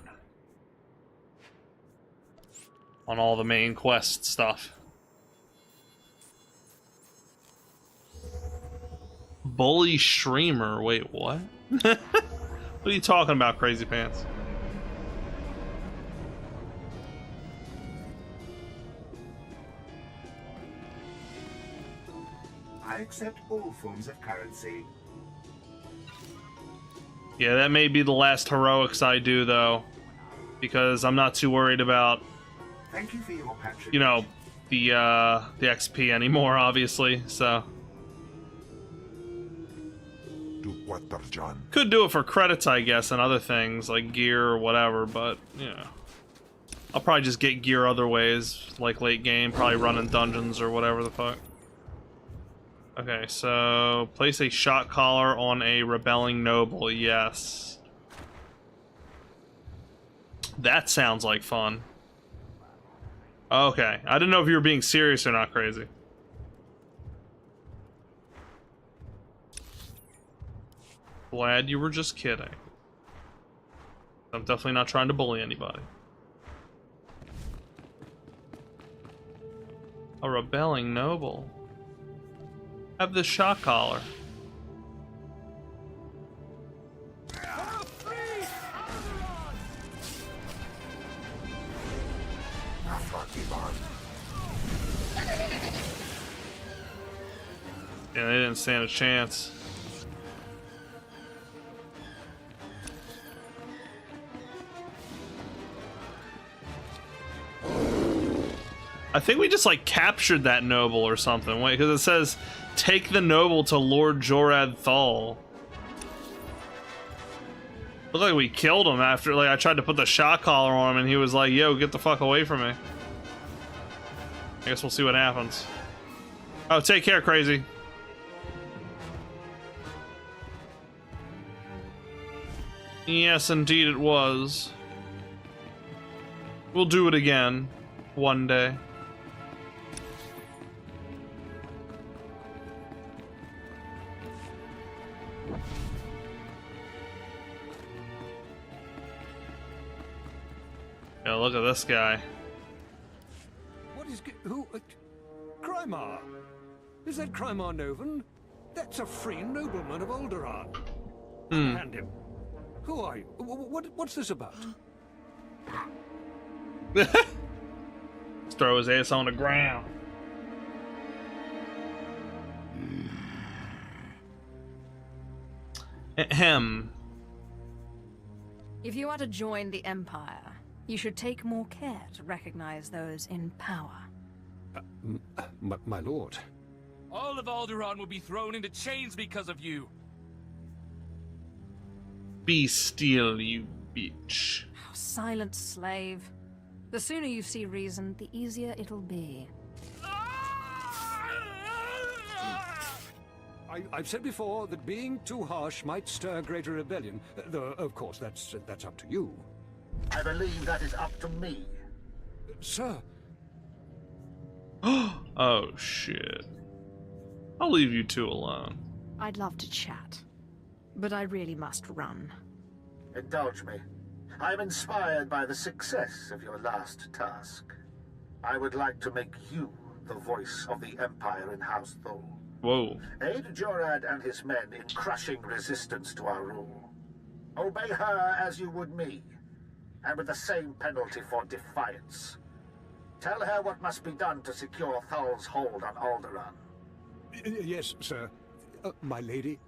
on all the main quest stuff. Bully streamer, wait, what? What are you talking about, Crazy Pants? I accept all forms of currency. Yeah, that may be the last heroics I do, though, because I'm not too worried about, Thank you for your patronage. you know, the XP anymore, obviously. So could do it for credits, I guess, and other things like gear or whatever, but you know. I'll probably just get gear other ways, like late game, probably running dungeons or whatever the fuck. Okay, so place a shot collar on a rebelling noble, yes. That sounds like fun. Okay, I didn't know if you were being serious or not, Crazy. Glad you were just kidding. I'm definitely not trying to bully anybody. A rebelling noble. Have the shot collar. Yeah, they didn't stand a chance. I think we just like captured that noble or something. Wait, because it says take the noble to Lord 𝕎𝕑𝕠𝕠. Looked like we killed him after like I tried to put the shot collar on him and he was like, yo, get the fuck away from me. I guess we'll see what happens. Oh, take care, Crazy. Yes, indeed it was. We'll do it again. One day. Yeah, look at this guy. What is... who... Crymar? Is that Crymar Novan? That's a free nobleman of Alderaan. Hand him. Who are you? What's this about? Let's throw his ass on the ground. Ahem. If you are to join the Empire, you should take more care to recognize those in power. My lord. All of Alderaan will be thrown into chains because of you. Be still, you bitch. Oh, silent slave. The sooner you see reason, the easier it'll be. I've said before that being too harsh might stir greater rebellion. Though, of course, that's up to you. I believe that is up to me. Sir. Oh, shit. I'll leave you two alone. I'd love to chat, but I really must run. Indulge me. I am inspired by the success of your last task. I would like to make you the voice of the Empire in House 𝕠. Whoa. Aid Jorad and his men in crushing resistance to our rule. Obey her as you would me, and with the same penalty for defiance. Tell her what must be done to secure 𝕠l's hold on Alderaan. Yes, sir. My lady.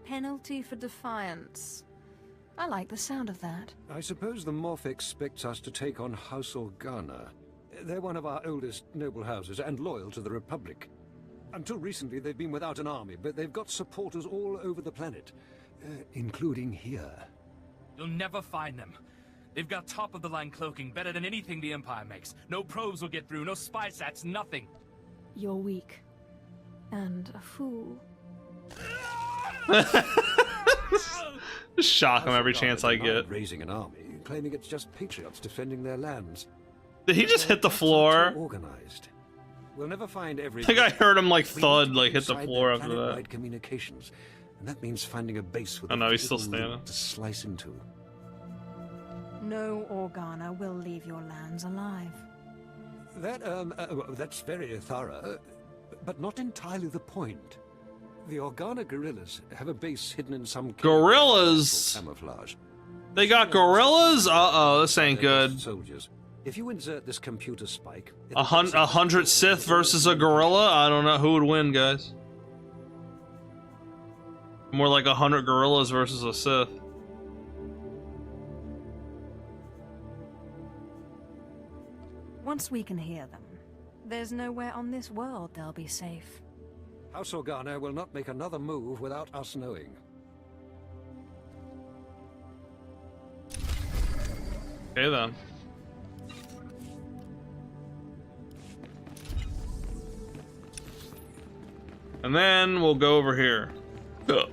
Penalty for defiance. I like the sound of that. I suppose the Morph expects us to take on House Organa. They're one of our oldest noble houses and loyal to the Republic. Until recently, they've been without an army, but they've got supporters all over the planet, including here. You'll never find them. They've got top-of-the-line cloaking, better than anything the Empire makes. No probes will get through, no spy sats, nothing. You're weak. And a fool. Just shock him every chance I get. Raising an army, claiming it's just patriots defending their lands. Did he just hit the floor? Organized. We'll never find every... I think I heard him like thud, like hit the floor after that. Planet-wide communications, and that means finding a base with Oh no, he's still standing. to slice into. No Organa will leave your lands alive. That's very thorough, but not entirely the point. The Organa guerrillas have a base hidden in some gorillas. Camouflage. They got gorillas? Uh-oh, this ain't good. Soldiers. If you insert this computer spike, 100 Sith versus a gorilla? I don't know who would win, guys. More like 100 gorillas versus a Sith. Once we can hear them, there's nowhere on this world they'll be safe. House Organa will not make another move without us knowing. Okay then. And then we'll go over here. Ugh.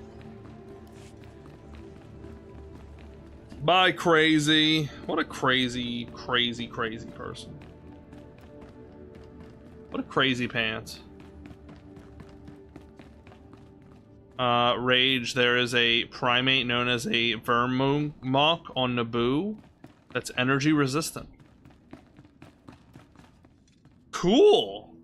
Bye, crazy. What a crazy, crazy, crazy person. What a crazy pants. Rage, there is a primate known as a 𝕁𝕠𝕚𝕚 on Naboo that's energy resistant. Cool!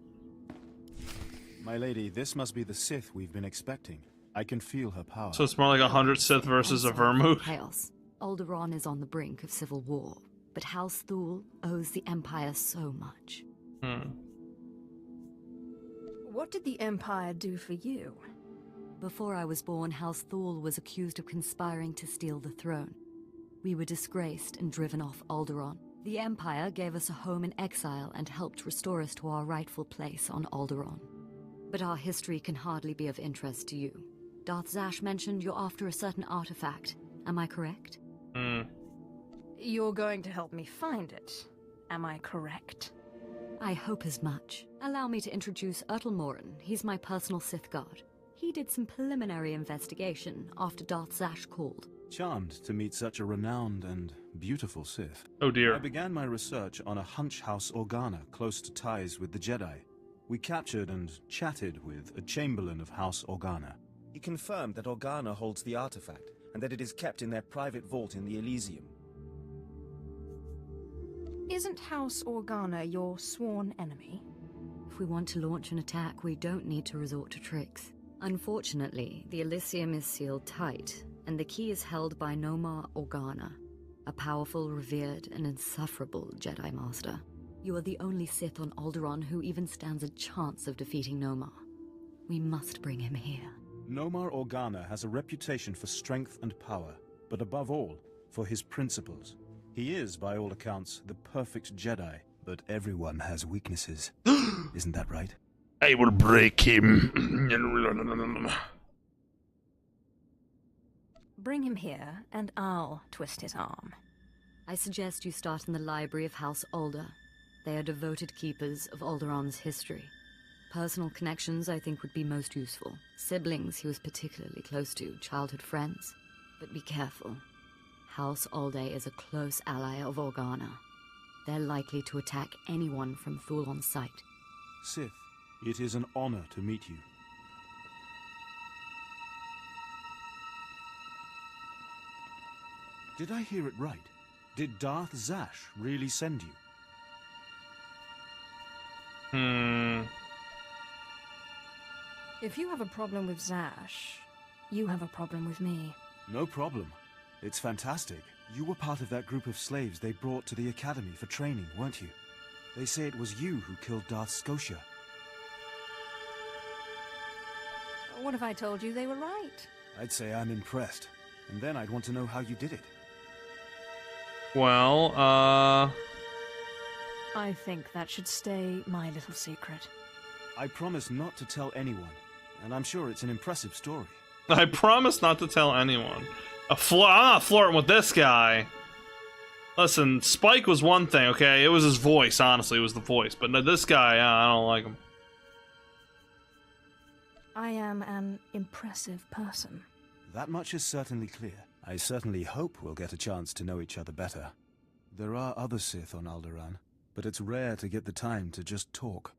My lady, this must be the Sith we've been expecting. I can feel her power. So it's more like 100 Sith versus a 𝕁𝕠𝕚. Chaos. Alderaan is on the brink of civil war, but ℏ𝕠l owes the Empire so much. What did the Empire do for you? Before I was born, ℏ𝕠l was accused of conspiring to steal the throne. We were disgraced and driven off Alderaan. The Empire gave us a home in exile and helped restore us to our rightful place on Alderaan. But our history can hardly be of interest to you. Darth Zash mentioned you're after a certain artifact. Am I correct? You're going to help me find it. Am I correct? I hope as much. Allow me to introduce ℂ𝕠𝕚𝕟. He's my personal Sith guard. He did some preliminary investigation after Darth Zash called. Charmed to meet such a renowned and beautiful Sith. Oh dear. I began my research on a hunch house Organa close to ties with the Jedi. We captured and chatted with a chamberlain of House Organa. He confirmed that Organa holds the artifact, and that it is kept in their private vault in the Elysium. Isn't House Organa your sworn enemy? If we want to launch an attack, we don't need to resort to tricks. Unfortunately, the Elysium is sealed tight, and the key is held by Nomar Organa, a powerful, revered, and insufferable Jedi Master. You are the only Sith on Alderaan who even stands a chance of defeating Nomar. We must bring him here. Nomar Organa has a reputation for strength and power, but above all, for his principles. He is, by all accounts, the perfect Jedi, but everyone has weaknesses. Isn't that right? I will break him. Bring him here, and I'll twist his arm. I suggest you start in the library of House Alder. They are devoted keepers of Alderaan's history. Personal connections, I think, would be most useful. Siblings he was particularly close to, childhood friends. But be careful. House Alde is a close ally of Organa. They're likely to attack anyone from Thule on sight. Sith, it is an honor to meet you. Did I hear it right? Did Darth Zash really send you? If you have a problem with Zash, you have a problem with me. No problem. It's fantastic. You were part of that group of slaves they brought to the academy for training, weren't you? They say it was you who killed Darth 𝕎𝕭𝕠. What if I told you they were right? I'd say I'm impressed. And then I'd want to know how you did it. Well, I think that should stay my little secret. I promise not to tell anyone, and I'm sure it's an impressive story. I promise not to tell anyone. I'm not flirting with this guy. Listen, Spike was one thing, okay? It was his voice, honestly, it was the voice. But this guy, I don't like him. I am an impressive person. That much is certainly clear. I certainly hope we'll get a chance to know each other better. There are other Sith on Alderaan, but it's rare to get the time to just talk.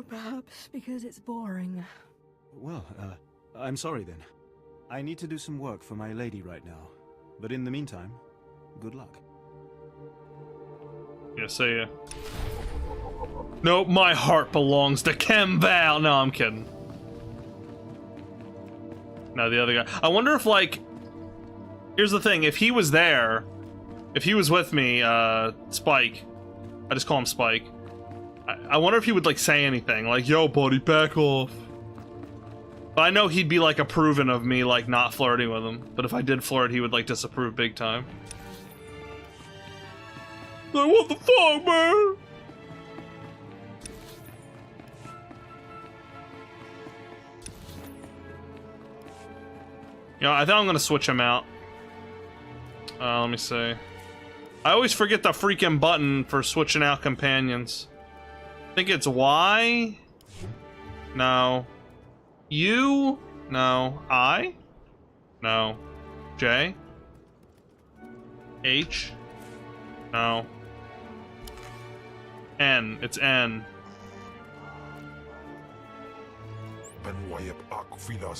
Perhaps because it's boring. Well, I'm sorry then. I need to do some work for my lady right now. But in the meantime, good luck. Yeah, see ya. Nope, my heart belongs to ℏ𝕁𝕚𝕚. No, I'm kidding. No, the other guy. I wonder if, like... Here's the thing, if he was there... If he was with me, Spike... I just call him Spike. I wonder if he would, like, say anything. Like, yo, buddy, back off. But I know he'd be, like, approving of me, like, not flirting with him. But if I did flirt, he would, like, disapprove big time. Like, what the fuck, man? You know, I think I'm gonna switch him out. Let me see. I always forget the freaking button for switching out companions. I think it's Y? No. U? No. I? No. J? H? No. N. It's N. Let's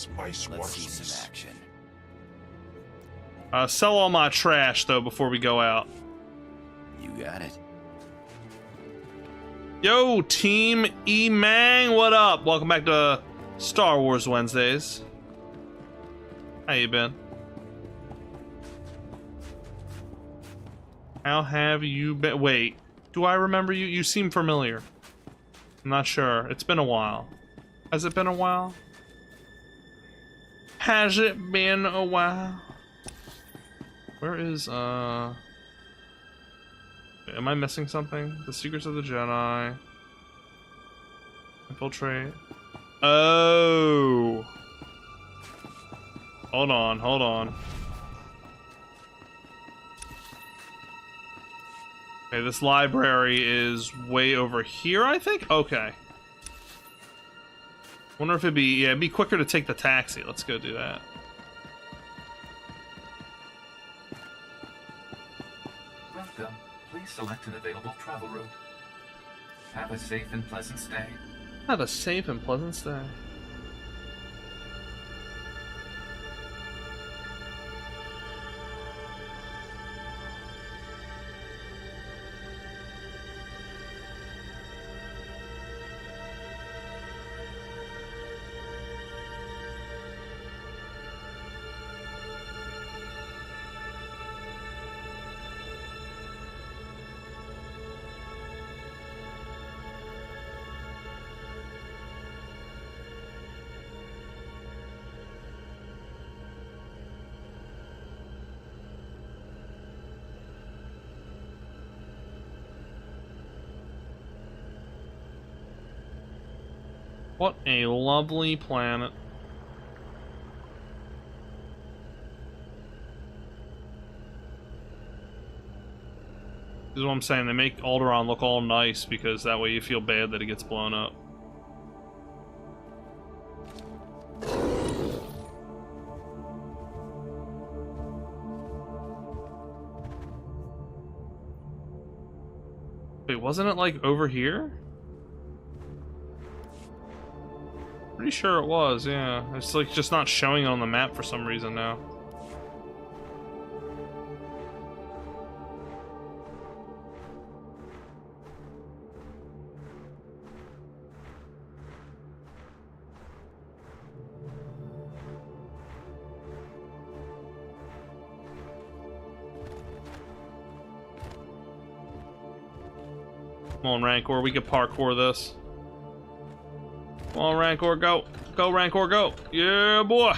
see some action. Sell all my trash, though, before we go out. You got it. Yo, Team 𝕰𝕉𝕥, what up? Welcome back to Star Wars Wednesdays. How you been? How have you been? Wait, do I remember you? You seem familiar. I'm not sure. It's been a while. Has it been a while? Has it been a while? Where is, am I missing something? The Secrets of the Jedi. Infiltrate. Oh! Hold on, hold on. Okay, this library is way over here, I think? Okay. Wonder if it'd be, yeah, it'd be quicker to take the taxi. Let's go do that. Welcome. Please select an available travel route. Have a safe and pleasant stay. Have a safe and pleasant stay. What a lovely planet. This is what I'm saying, they make Alderaan look all nice because that way you feel bad that it gets blown up. Wait, wasn't it like over here? Pretty sure it was, yeah. It's like just not showing it on the map for some reason now. Come on, Rancor, we could parkour this. Come on, Rancor, go. Go, Rancor, go. Yeah, boy.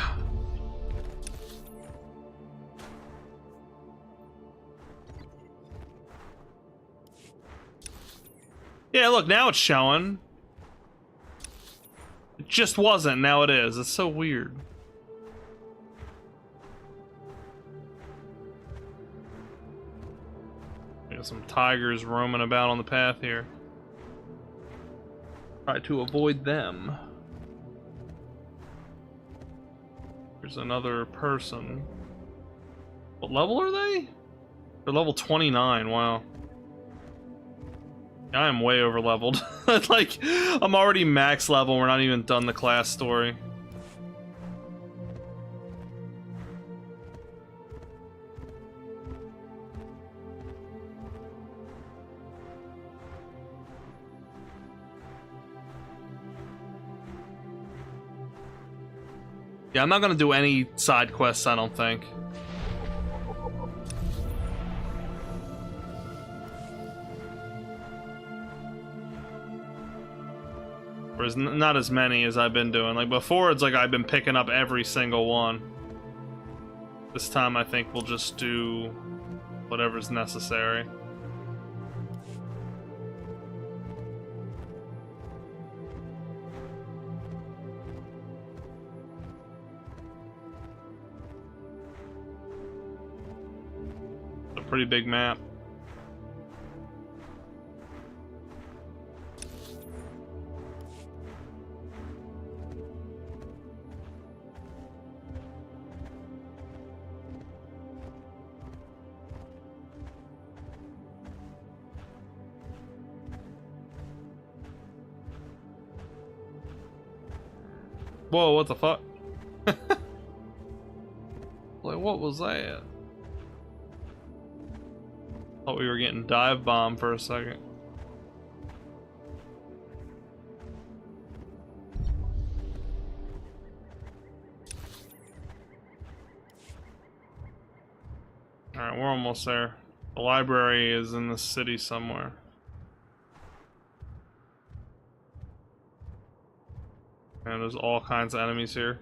Yeah, look, now it's showing. It just wasn't, now it is. It's so weird. Got some tigers roaming about on the path here. Try to avoid them. There's another person. What level are they? They're level 29, wow. I am way over leveled. Like, I'm already max level, we're not even done the class story. Yeah, I'm not gonna do any side quests, I don't think. There's not as many as I've been doing. Like before, it's like I've been picking up every single one. This time I think we'll just do whatever's necessary. pretty big map. Whoa, what the fuck? Like, what was that? Thought we were getting dive bombed for a second. Alright, we're almost there. The library is in the city somewhere. And there's all kinds of enemies here.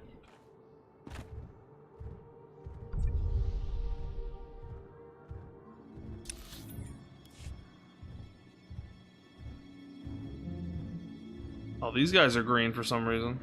Oh, these guys are green for some reason.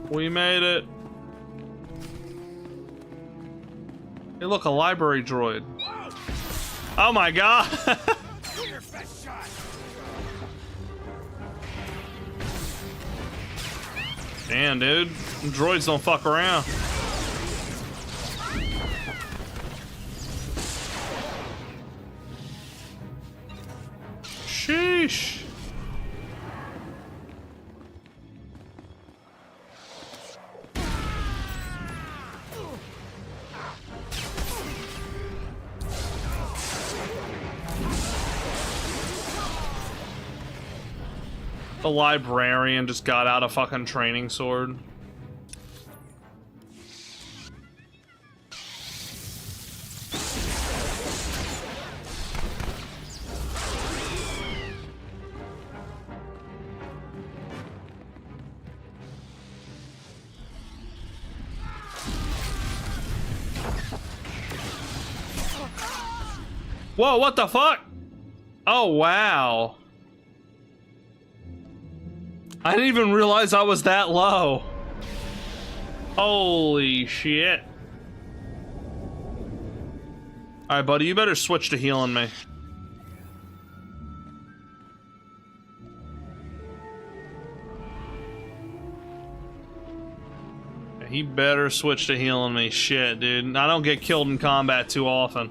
We made it. Hey, look, a library droid. Oh my god. Damn, dude. Droids don't fuck around. Sheesh. The librarian just got out a fucking training sword. Whoa, what the fuck? Oh, wow. I didn't even realize I was that low. Holy shit. Alright, buddy, you better switch to healing me. Yeah, he better switch to healing me. Shit, dude. I don't get killed in combat too often.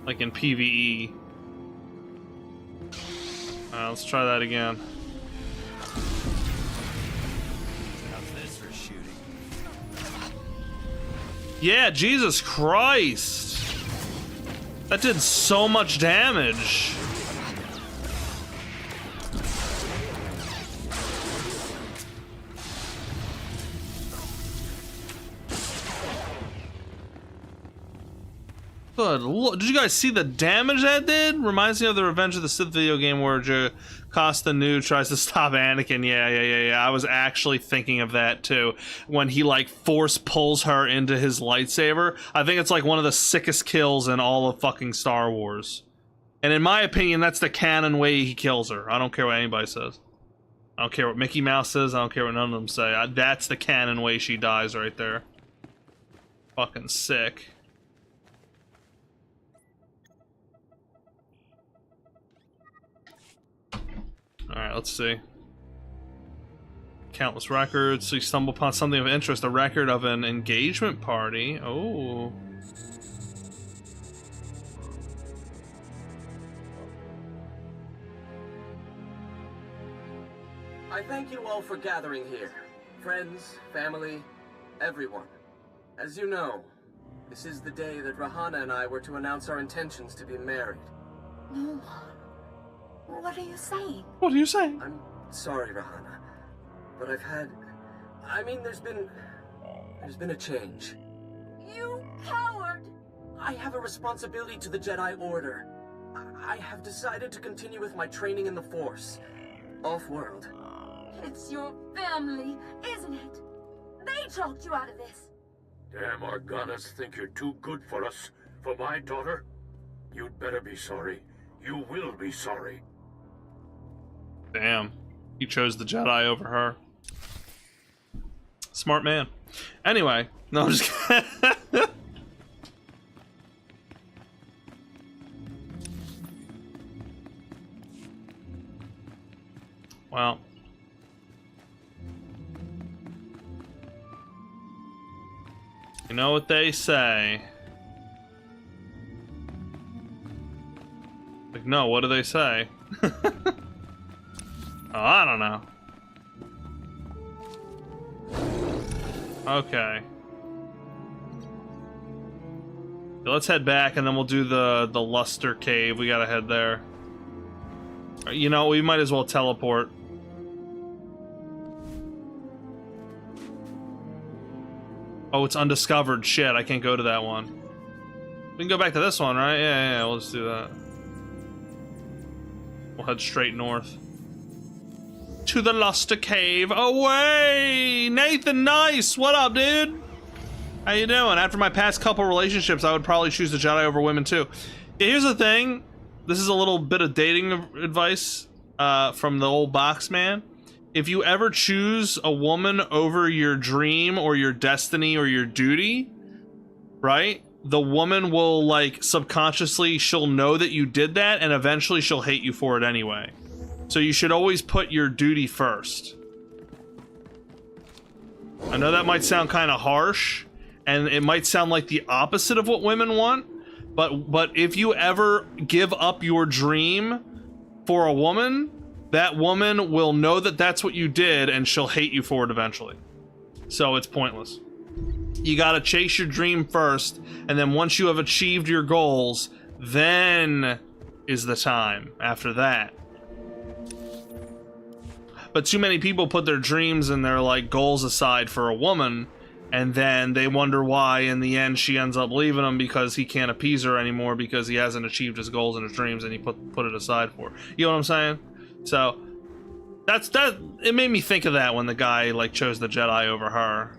Like in PvE. Alright, let's try that again. Yeah, Jesus Christ. That did so much damage. Good Lord. Did you guys see the damage that did? Reminds me of the Revenge of the Sith video game where Costa Nu tries to stop Anakin. Yeah. I was actually thinking of that too. When he like force pulls her into his lightsaber. I think it's like one of the sickest kills in all of fucking Star Wars. And in my opinion, that's the canon way he kills her. I don't care what anybody says. I don't care what Mickey Mouse says. I don't care what none of them say. That's the canon way she dies right there. Fucking sick. Alright, let's see. Countless records. So you stumble upon something of interest. A record of an engagement party. Oh. I thank you all for gathering here. Friends, family, everyone. As you know, this is the day that Rahana and I were to announce our intentions to be married. No. What are you saying? What are you saying? I'm sorry, Rahana, but there's been a change. You coward! I have a responsibility to the Jedi Order. I have decided to continue with my training in the Force, off-world. It's your family, isn't it? they talked you out of this. Damn Organas think you're too good for us. For my daughter? You'd better be sorry. You will be sorry. Damn. He chose the Jedi over her. Smart man. Anyway, no, I'm just kidding. Well. You know what they say. Like, no, what do they say? Oh, I don't know. Okay. Let's head back and then we'll do the Luster Cave. We gotta head there. You know, we might as well teleport. Oh, it's undiscovered. Shit, I can't go to that one. We can go back to this one, right? Yeah, we'll just do that. We'll head straight north. To the Luster Cave. Away! Nathan, nice! What up, dude? How you doing? After my past couple relationships, I would probably choose the Jedi over women, too. Here's the thing. This is a little bit of dating advice from the old box man. If you ever choose a woman over your dream or your destiny or your duty, right? The woman will, like, subconsciously, she'll know that you did that, and eventually she'll hate you for it anyway. So you should always put your duty first. I know that might sound kind of harsh, and it might sound like the opposite of what women want, but if you ever give up your dream for a woman, that woman will know that that's what you did, and she'll hate you for it eventually. So it's pointless. You gotta chase your dream first, and then once you have achieved your goals, then is the time after that. But too many people put their dreams and their, like, goals aside for a woman, and then they wonder why in the end she ends up leaving him because he can't appease her anymore because he hasn't achieved his goals and his dreams and he put it aside for her. You know what I'm saying? So that it made me think of that when the guy, like, chose the Jedi over her.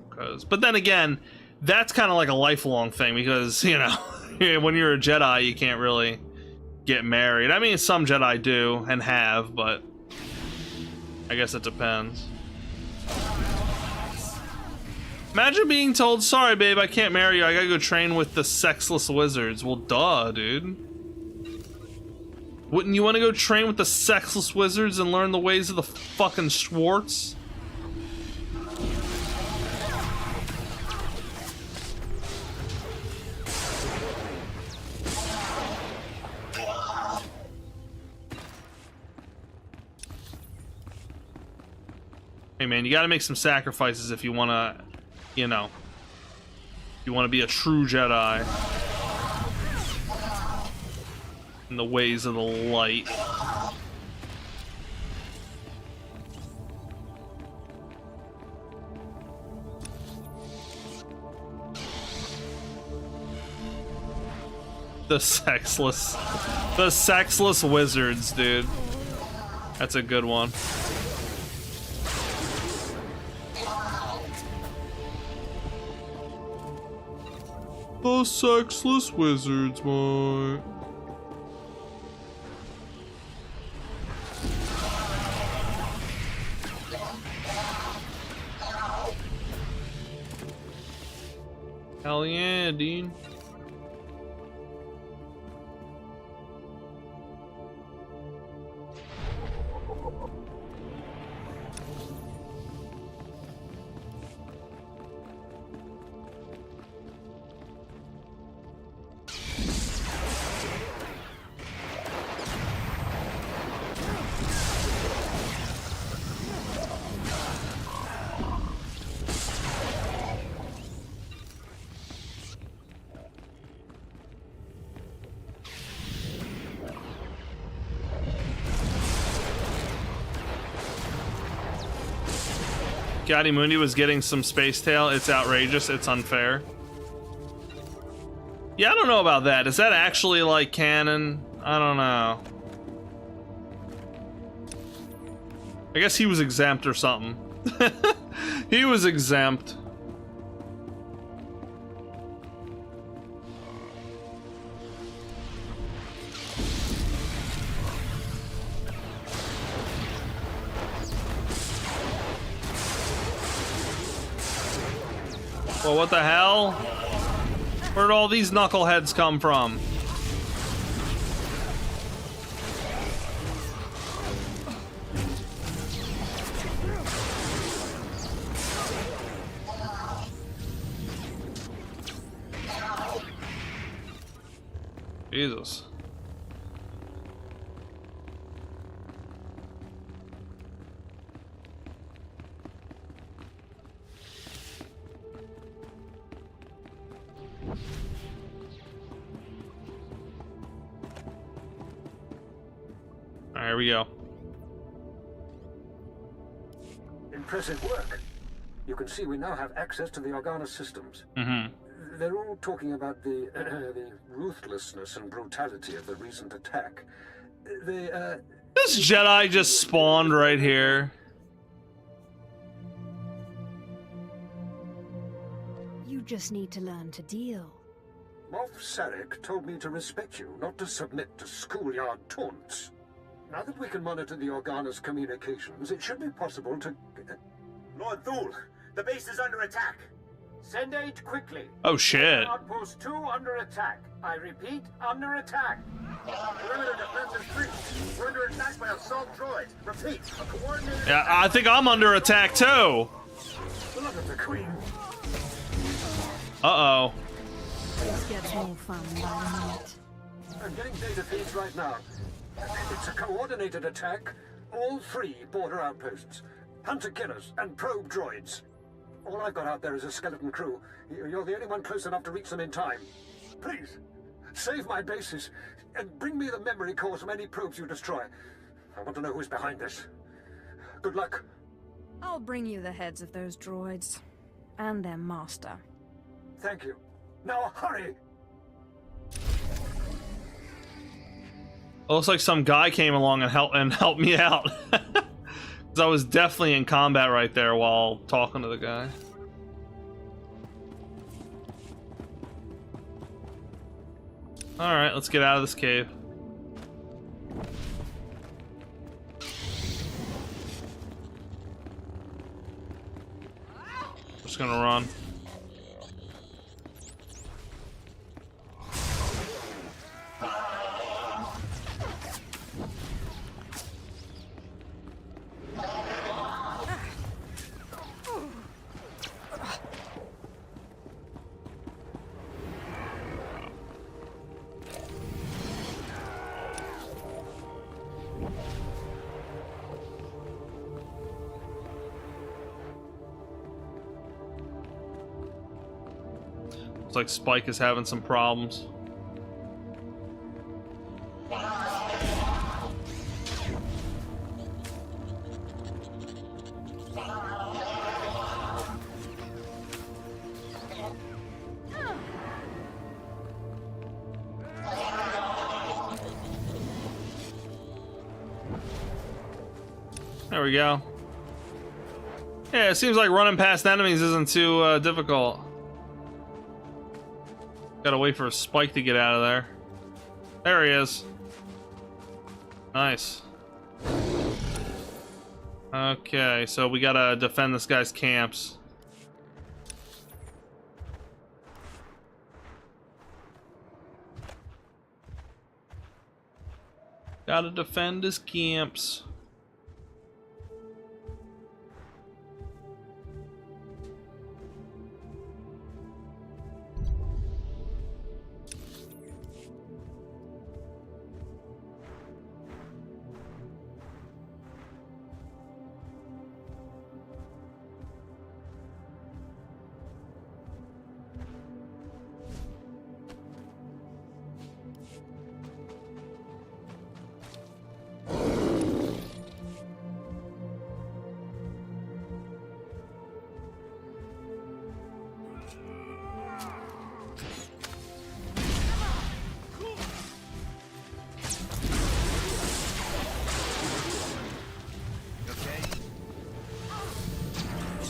But then again, that's kind of like a lifelong thing because, you know, when you're a Jedi, you can't really get married. I mean, some Jedi do and have, but I guess it depends. Imagine being told, sorry babe, I can't marry you, I gotta go train with the sexless wizards. Well, duh, dude. Wouldn't you want to go train with the sexless wizards and learn the ways of the fucking Schwartz? Hey man, you gotta make some sacrifices if you wanna, you know, you wanna be a true Jedi in the ways of the light. The sexless wizards, dude. That's a good one. The sexless wizards, boy. Hell yeah, dude. Gotti Mundi was getting some space tail. It's outrageous. It's unfair. Yeah, I don't know about that. Is that actually, like, canon? I don't know. I guess he was exempt or something. He was exempt. Well, what the hell? Where'd all these knuckleheads come from? Jesus. Alright, here we go. Impressive work. You can see we now have access to the Organa systems. Mm-hmm. They're all talking about the ruthlessness and brutality of the recent attack. This Jedi just spawned right here. You just need to learn to deal. Moff Sarek told me to respect you, not to submit to schoolyard taunts. Now that we can monitor the Organa's communications, it should be possible to... Lord Thul, the base is under attack. Send aid quickly. Oh shit. Outpost 2 under attack. I repeat, under attack. Perimeter defense is breached. We're under attack by assault droids. Repeat, a coordinated... Yeah, I think I'm under attack too. Look at the Queen. Uh-oh. This gets more fun by the minute. I'm getting data feeds right now. It's a coordinated attack. All 3 border outposts. Hunter-killers and probe droids. All I've got out there is a skeleton crew. You're the only one close enough to reach them in time. Please, save my bases and bring me the memory cores from any probes you destroy. I want to know who's behind this. Good luck. I'll bring you the heads of those droids. And their master. Thank you. Now hurry! It looks like some guy came along and helped me out. Because I was definitely in combat right there while talking to the guy. Alright, let's get out of this cave. Just gonna run. Looks like Spike is having some problems. There we go. Yeah, it seems like running past enemies isn't too difficult. Gotta wait for a Spike to get out of there. There he is. Nice. Okay, so we gotta defend this guy's camps. Gotta defend his camps.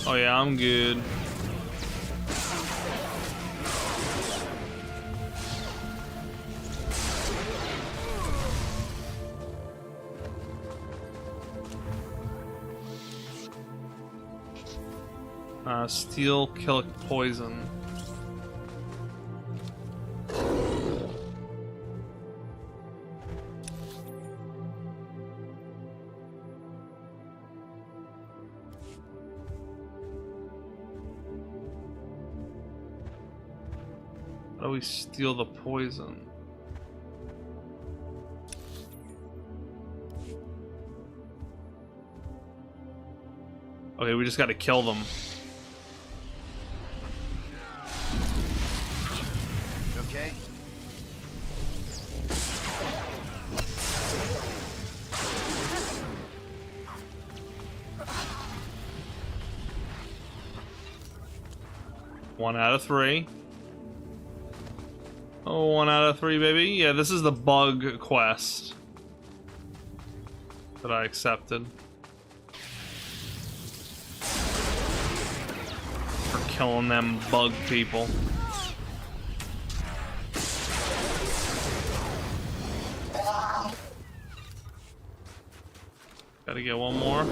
Oh yeah, I'm good. ℒ𝕠𝕟𝕥 poison. How do we steal the poison? Okay, we just gotta kill them. Okay. One out of 3. Oh, 1 out of 3, baby. Yeah, this is the bug quest that I accepted. For killing them bug people. Gotta get one more.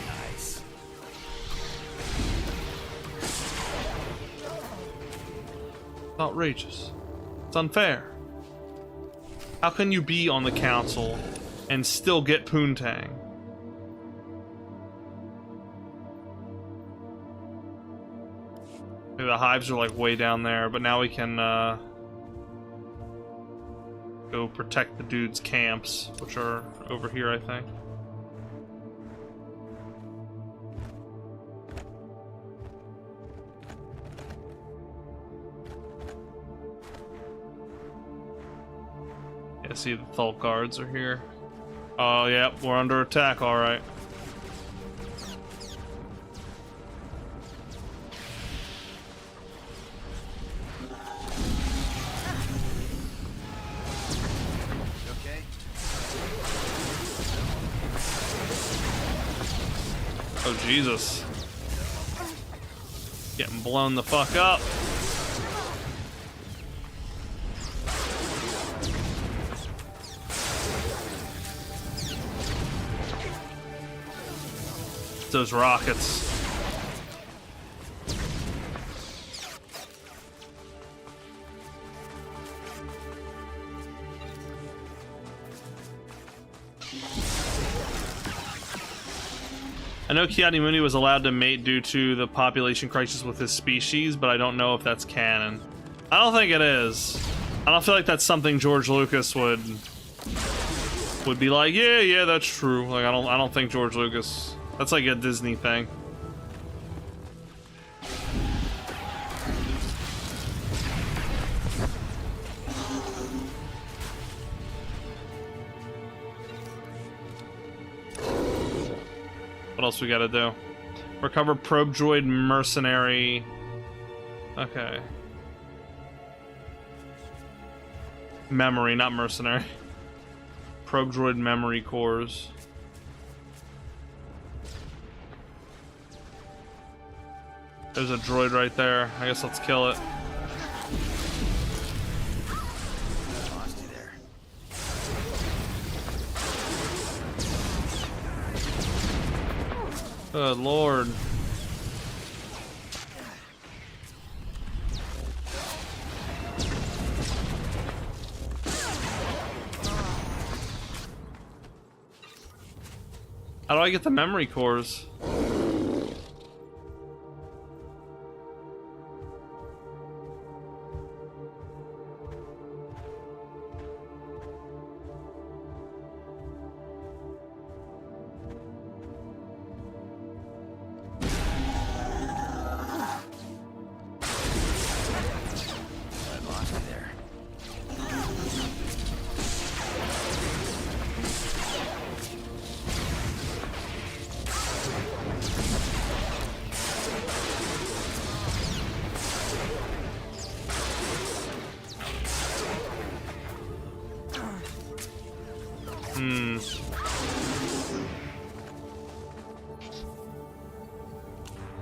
Nice. It's outrageous. It's unfair. How can you be on the council and still get poontang? Maybe the hives are like way down there, but now we can go protect the dude's camps, which are over here, I think. Yeah, see the Thult guards are here. Oh, yeah, we're under attack, alright. Oh, Jesus. Getting blown the fuck up. Those rockets. I know 𝕁𝕠𝕚 was allowed to mate due to the population crisis with his species, but I don't know if that's canon. I don't think it is. I don't feel like that's something George Lucas would be like, yeah, that's true. Like I don't think George Lucas. That's like a Disney thing. What else we gotta do? Recover probe droid mercenary. Okay. Memory, not mercenary. Probe droid memory cores. There's a droid right there. I guess let's kill it. Lost you there. Good lord. How do I get the memory cores?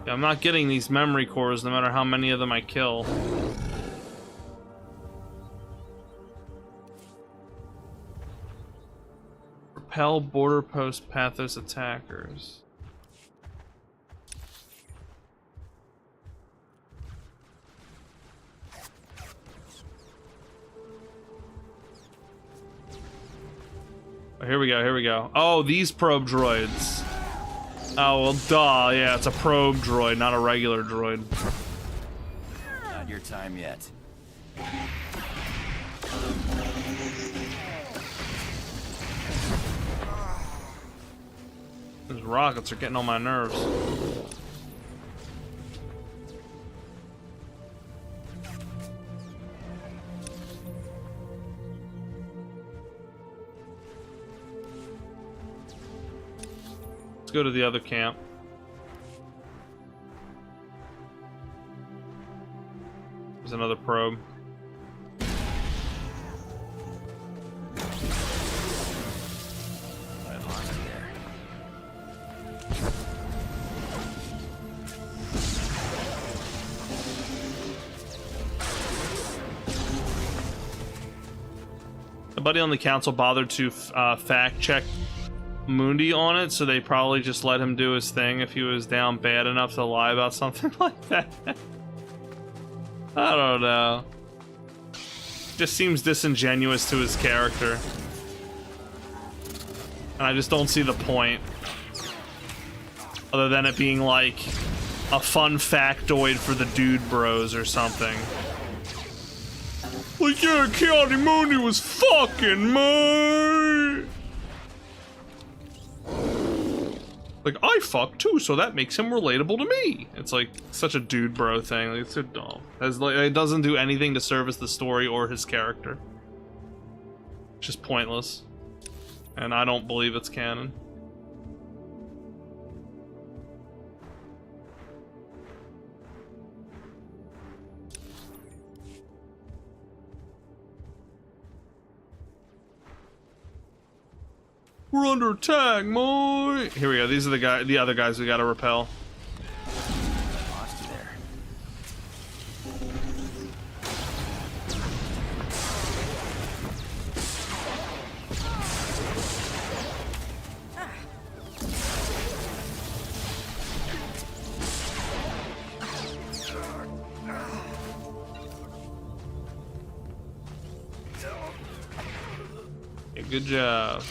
Yeah, I'm not getting these memory cores no matter how many of them I kill. repel border post pathos attackers. Oh, here we go, here we go. Oh, these probe droids. Oh, well, duh. Yeah, it's a probe droid, not a regular droid. Not your time yet. Those rockets are getting on my nerves. Let's go to the other camp. There's another probe. Nobody on the council bothered to fact check Mundi on it, so they probably just let him do his thing if he was down bad enough to lie about something like that. I don't know. Just seems disingenuous to his character. And I just don't see the point. Other than it being like a fun factoid for the dude bros or something. Like, yeah, County Mundi was fucking me. Like, I fuck too, so that makes him relatable to me. It's like such a dude bro thing. Like, it's so dumb. It doesn't do anything to service the story or his character. It's just pointless. And I don't believe it's canon. We're under attack, boy. Here we go. These are the other guys we gotta repel. Lost you there. Yeah, good job.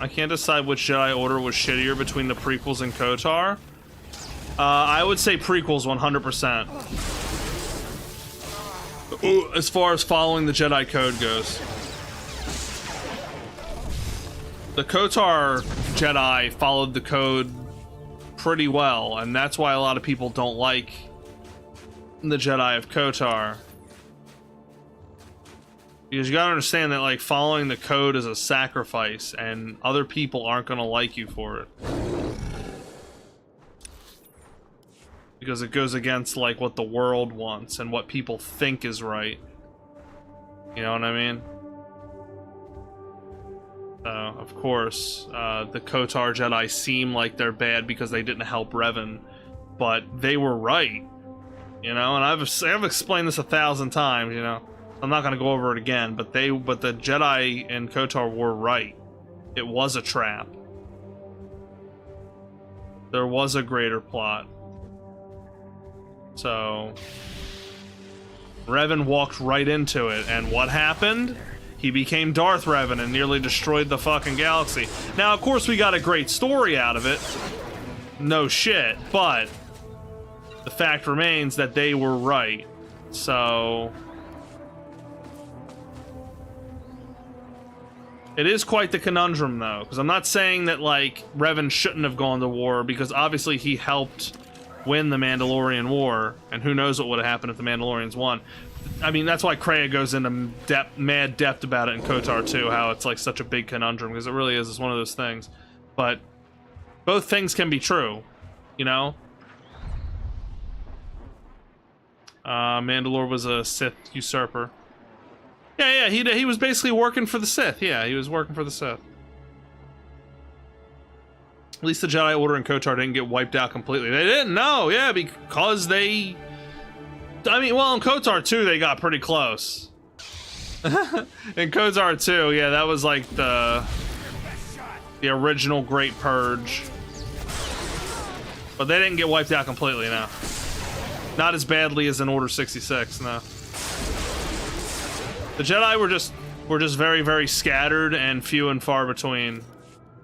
I can't decide which Jedi Order was shittier between the prequels and KOTOR. I would say prequels 100%. As far as following the Jedi Code goes. The KOTOR Jedi followed the code pretty well, and that's why a lot of people don't like the Jedi of KOTOR. Because you gotta understand that, like, following the code is a sacrifice, and other people aren't gonna like you for it. Because it goes against, like, what the world wants and what people think is right. You know what I mean? So, of course, the KOTOR Jedi seem like they're bad because they didn't help Revan, but they were right. You know, and I've explained this 1,000 times, you know. I'm not gonna go over it again, but the Jedi in KOTOR were right. It was a trap. There was a greater plot. So Revan walked right into it, and what happened? He became Darth Revan and nearly destroyed the fucking galaxy. Now, of course, we got a great story out of it. No shit, but the fact remains that they were right. So it is quite the conundrum, though, because I'm not saying that, like, Revan shouldn't have gone to war, because obviously he helped win the Mandalorian War, and who knows what would have happened if the Mandalorians won. I mean, that's why Kreia goes into mad depth about it in KOTOR too, how it's, like, such a big conundrum, because it really is. It's one of those things. But both things can be true, you know? Mandalore was a Sith usurper. Yeah, he was basically working for the Sith. Yeah, he was working for the Sith. At least the Jedi Order in KOTOR didn't get wiped out completely. They didn't, no, yeah, because they... I mean, well, in KOTOR 2, they got pretty close. In KOTOR 2, yeah, that was like the original Great Purge. But they didn't get wiped out completely, no. Not as badly as in Order 66, no. The Jedi were just very, very scattered and few and far between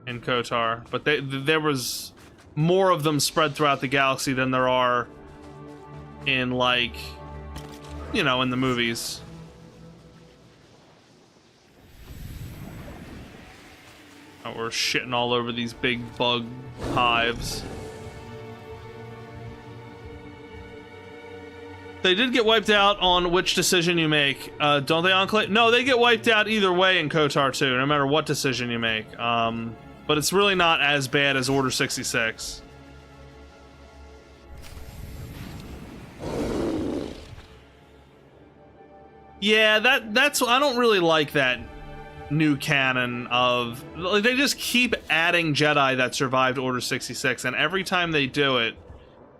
in KOTOR. But there was more of them spread throughout the galaxy than there are in, like, you know, in the movies. Oh, we're shitting all over these big bug hives. They did get wiped out on which decision you make. Don't they, Enclave? No, they get wiped out either way in KOTOR 2, no matter what decision you make. But it's really not as bad as Order 66. Yeah, that's I don't really like that new canon of, like, they just keep adding Jedi that survived Order 66, and every time they do it,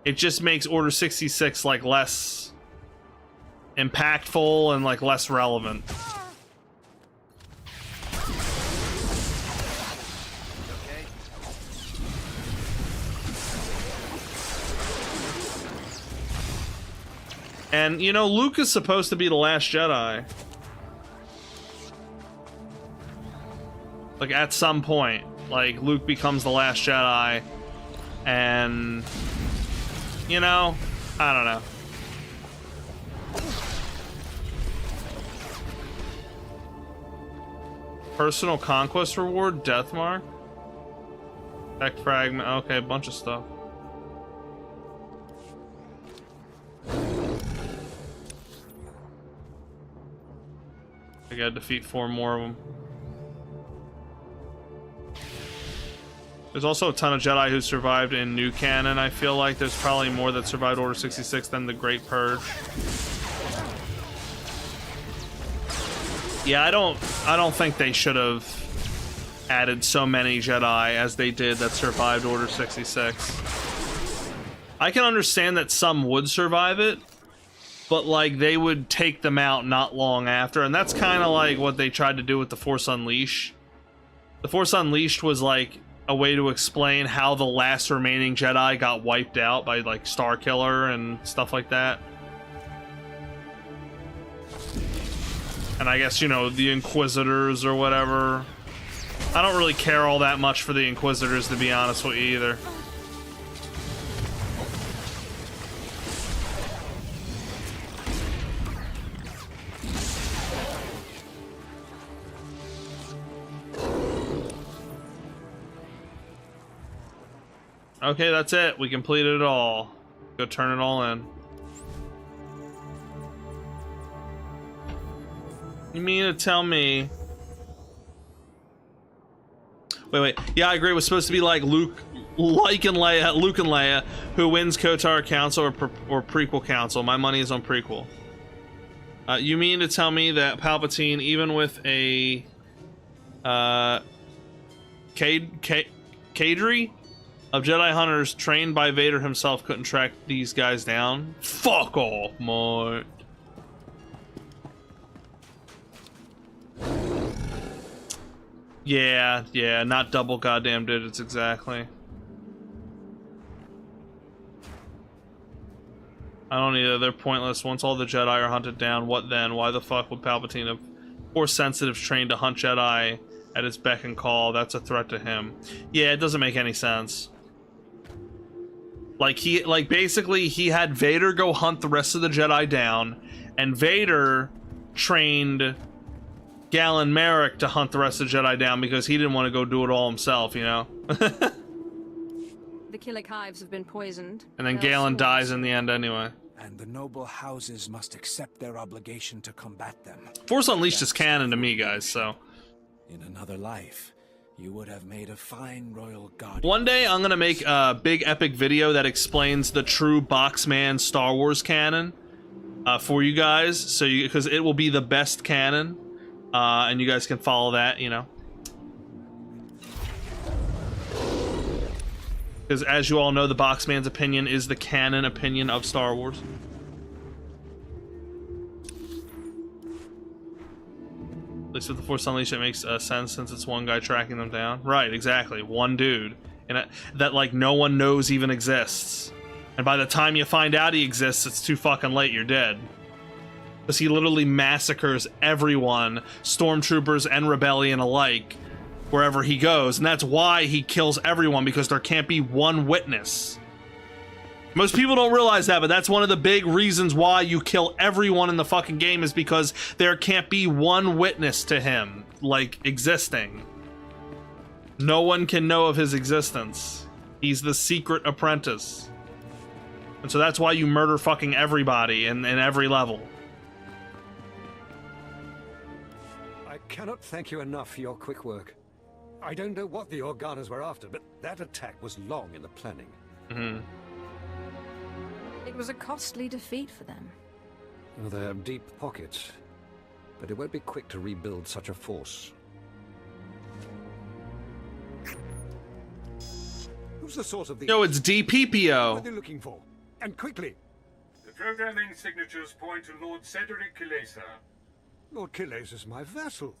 it just makes Order 66 like less impactful and like less relevant. And, you know, Luke is supposed to be the last Jedi. Like, at some point. Like, Luke becomes the last Jedi. And, you know, I don't know. Personal conquest reward, death mark. Tech fragment, okay, a bunch of stuff. I gotta defeat 4 more of them. There's also a ton of Jedi who survived in new canon. I feel like there's probably more that survived Order 66 than the Great Purge. Yeah, I don't think they should have added so many Jedi as they did that survived Order 66. I can understand that some would survive it, but like they would take them out not long after, and that's kind of like what they tried to do with The Force Unleashed. The Force Unleashed was like a way to explain how the last remaining Jedi got wiped out by like Starkiller and stuff like that. And I guess, you know, the Inquisitors or whatever. I don't really care all that much for the Inquisitors, to be honest with you, either. Okay, that's it. We completed it all. Go turn it all in. You mean to tell me... Wait. Yeah, I agree. It was supposed to be like Luke and Leia, who wins KOTOR Council or prequel council. My money is on prequel. You mean to tell me that Palpatine, even with a cadre of Jedi hunters trained by Vader himself, couldn't track these guys down? Fuck off, mate. Yeah, not double goddamn digits exactly. I don't either. They're pointless. Once all the Jedi are hunted down, what then? Why the fuck would Palpatine have Force sensitives trained to hunt Jedi at his beck and call? That's a threat to him. Yeah, it doesn't make any sense. Like basically he had Vader go hunt the rest of the Jedi down, and Vader trained Galen Merrick to hunt the rest of the Jedi down because he didn't want to go do it all himself, you know? The Killik hives have been poisoned. And then Galen dies in the end anyway. And the noble houses must accept their obligation to combat them. Force Unleashed is canon to me, guys, so... In another life, you would have made a fine royal guardian. One day I'm gonna make a big epic video that explains the true Boxman Star Wars canon for you guys, so because it will be the best canon, and you guys can follow that, you know. Because as you all know, the Boxman's opinion is the canon opinion of Star Wars. At least with the Force Unleashed, it makes sense since it's one guy tracking them down. Right, exactly. One dude. And that, like, no one knows even exists. And by the time you find out he exists, it's too fucking late, you're dead. Because he literally massacres everyone, stormtroopers and rebellion alike, wherever he goes. And that's why he kills everyone, because there can't be one witness. Most people don't realize that, but that's one of the big reasons why you kill everyone in the fucking game, is because there can't be one witness to him, like, existing. No one can know of his existence. He's the secret apprentice. And so that's why you murder fucking everybody in every level. I cannot thank you enough for your quick work. I don't know what the Organas were after, but that attack was long in the planning. Mm-hmm. It was a costly defeat for them. Well, they have deep pockets, but it won't be quick to rebuild such a force. Who's the source of the... No, it's DPPO. What are they looking for? And quickly. The programming signatures point to Lord 𝕎𝕭𝕠𝕠𝕠𝕠. Lord 𝕊𝕠𝕠𝕠 is my vassal.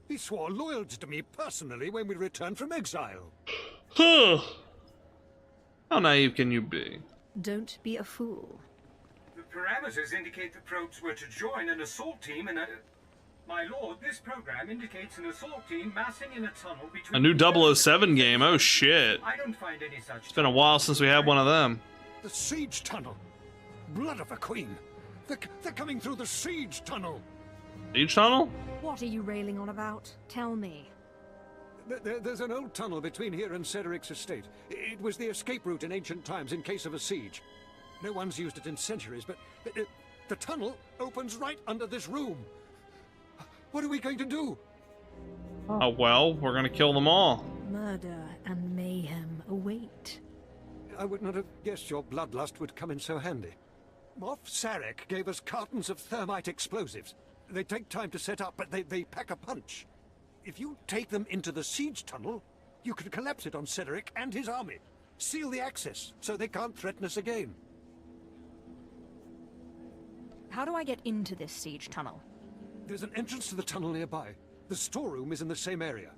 He swore loyalty to me personally when we returned from exile. Huh. How naive can you be? Don't be a fool. The parameters indicate the probes were to join an assault team and My lord, this program indicates an assault team massing in a tunnel between... A new 007 game, oh shit. I don't find any such... It's been a while since we had one of them. The siege tunnel. Blood of a queen. They're coming through the siege tunnel. Siege tunnel? What are you railing on about? Tell me. There's an old tunnel between here and Cedric's estate. It was the escape route in ancient times in case of a siege. No one's used it in centuries, but the tunnel opens right under this room. What are we going to do? Oh, well, we're gonna kill them all. Murder and mayhem await. I would not have guessed your bloodlust would come in so handy. Moff Sarek gave us cartons of thermite explosives. They take time to set up, but they pack a punch. If you take them into the siege tunnel, you can collapse it on Cedric and his army. Seal the access, so they can't threaten us again. How do I get into this siege tunnel? There's an entrance to the tunnel nearby. The storeroom is in the same area.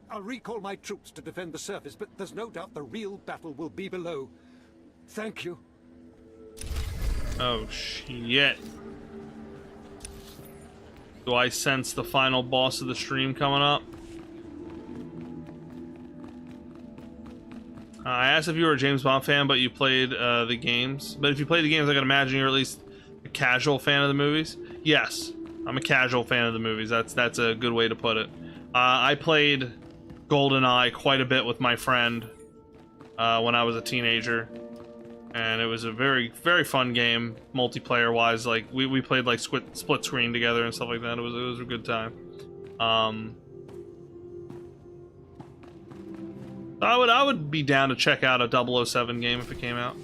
I'll recall my troops to defend the surface, but there's no doubt the real battle will be below. Thank you. Oh, shit. Do I sense the final boss of the stream coming up? I asked if you were a James Bond fan, but you played the games. But if you played the games, I can imagine you're at least a casual fan of the movies. Yes, I'm a casual fan of the movies. That's a good way to put it. I played GoldenEye quite a bit with my friend when I was a teenager. And it was a very, very fun game, multiplayer-wise. Like we played like split screen together and stuff like that. It was a good time. I would be down to check out a 007 game if it came out.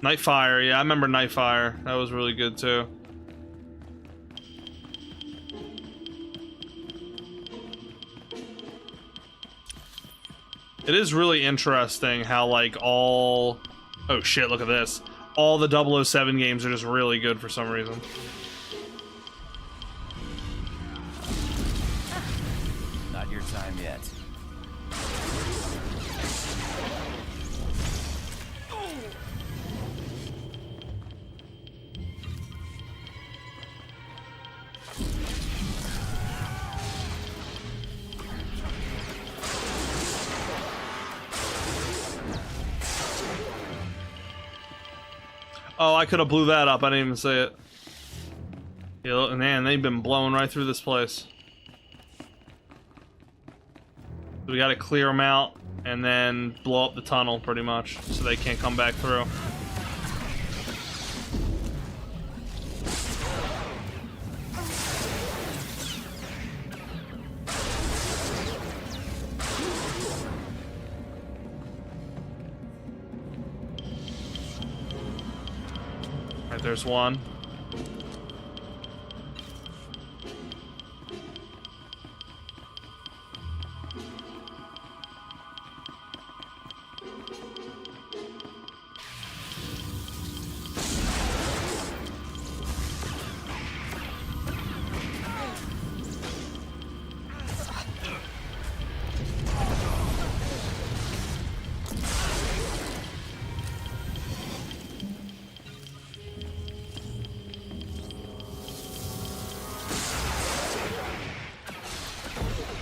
Nightfire, yeah, I remember Nightfire. That was really good too. It is really interesting how like all... Oh shit, look at this. All the 007 games are just really good for some reason. Not your time yet. Oh, I could have blew that up. I didn't even say it. Yeah, man, they've been blowing right through this place. We gotta clear them out and then blow up the tunnel, pretty much, so they can't come back through. There's one.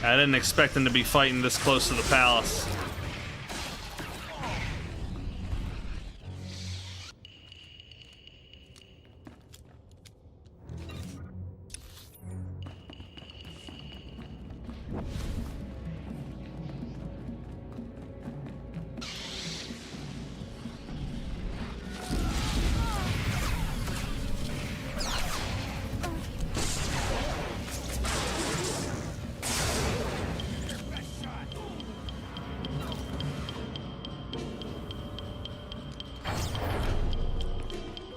I didn't expect them to be fighting this close to the palace.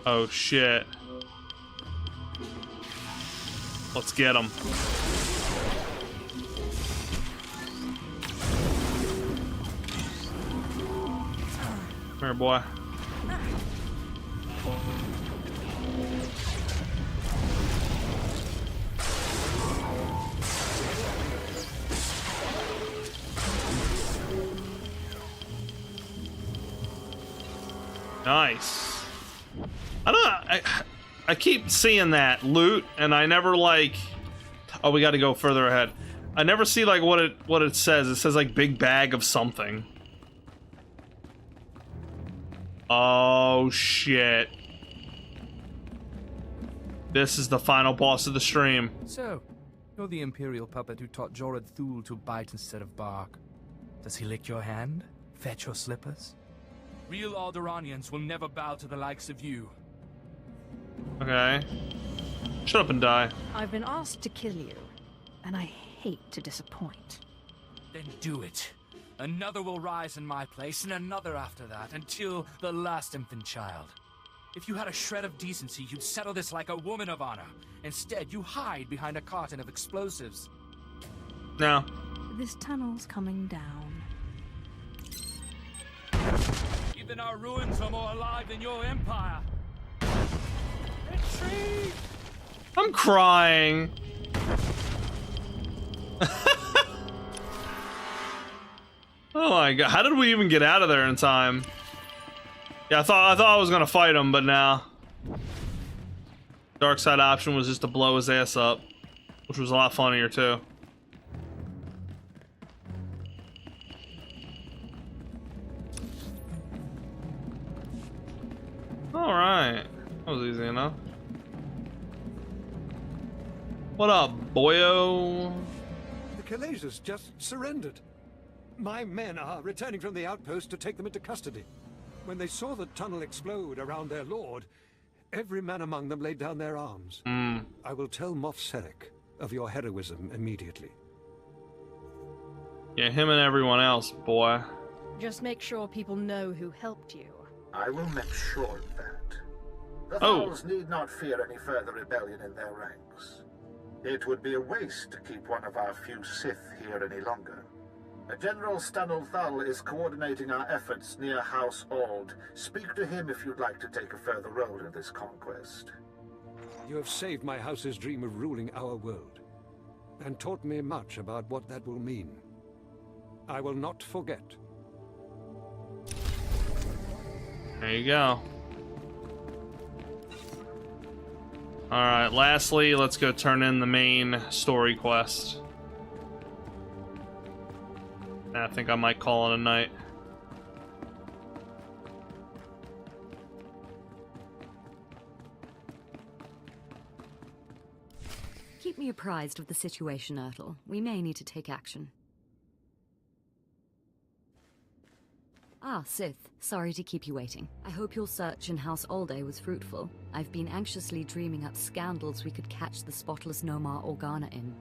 Oh shit. Let's get him. Come here, boy. Nice. I keep seeing that loot, and I never like. Oh, we got to go further ahead. I never see like what it says. It says like big bag of something. Oh shit! This is the final boss of the stream. So, you're the Imperial puppet who taught 𝕎𝕑𝕠𝕠𝕠 to bite instead of bark. Does he lick your hand? Fetch your slippers? Real Alderaanians will never bow to the likes of you. Okay. Shut up and die. I've been asked to kill you, and I hate to disappoint. Then do it. Another will rise in my place, and another after that, until the last infant child. If you had a shred of decency, you'd settle this like a woman of honor. Instead, you hide behind a carton of explosives. No. This tunnel's coming down. Even our ruins are more alive than your empire. Retreat! I'm crying. Oh my god, how did we even get out of there in time? Yeah, I thought I was gonna fight him, but now dark side option was just to blow his ass up, which was a lot funnier too. Alright, that was easy enough. What up, boyo? The 𝕊𝕦𝕦𝕦 just surrendered. My men are returning from the outpost to take them into custody. When they saw the tunnel explode around their lord, every man among them laid down their arms. I will tell 𝕁𝕐𝕐𝕐 of your heroism immediately. Yeah, him and everyone else, boy. Just make sure people know who helped you. I will make sure of that. The Thralls need not fear any further rebellion in their ranks. It would be a waste to keep one of our few Sith here any longer. General 𝕬𝕠𝕠𝕠 is coordinating our efforts near House Ald. Speak to him if you'd like to take a further role in this conquest. You have saved my house's dream of ruling our world, and taught me much about what that will mean. I will not forget. There you go. Alright, lastly, let's go turn in the main story quest. I think I might call it a night. Keep me apprised of the situation, 𝕳𝕠. We may need to take action. Ah, Sith. Sorry to keep you waiting. I hope your search in House 𝕬𝕠 was fruitful. I've been anxiously dreaming up scandals we could catch the spotless Nomar Organa in.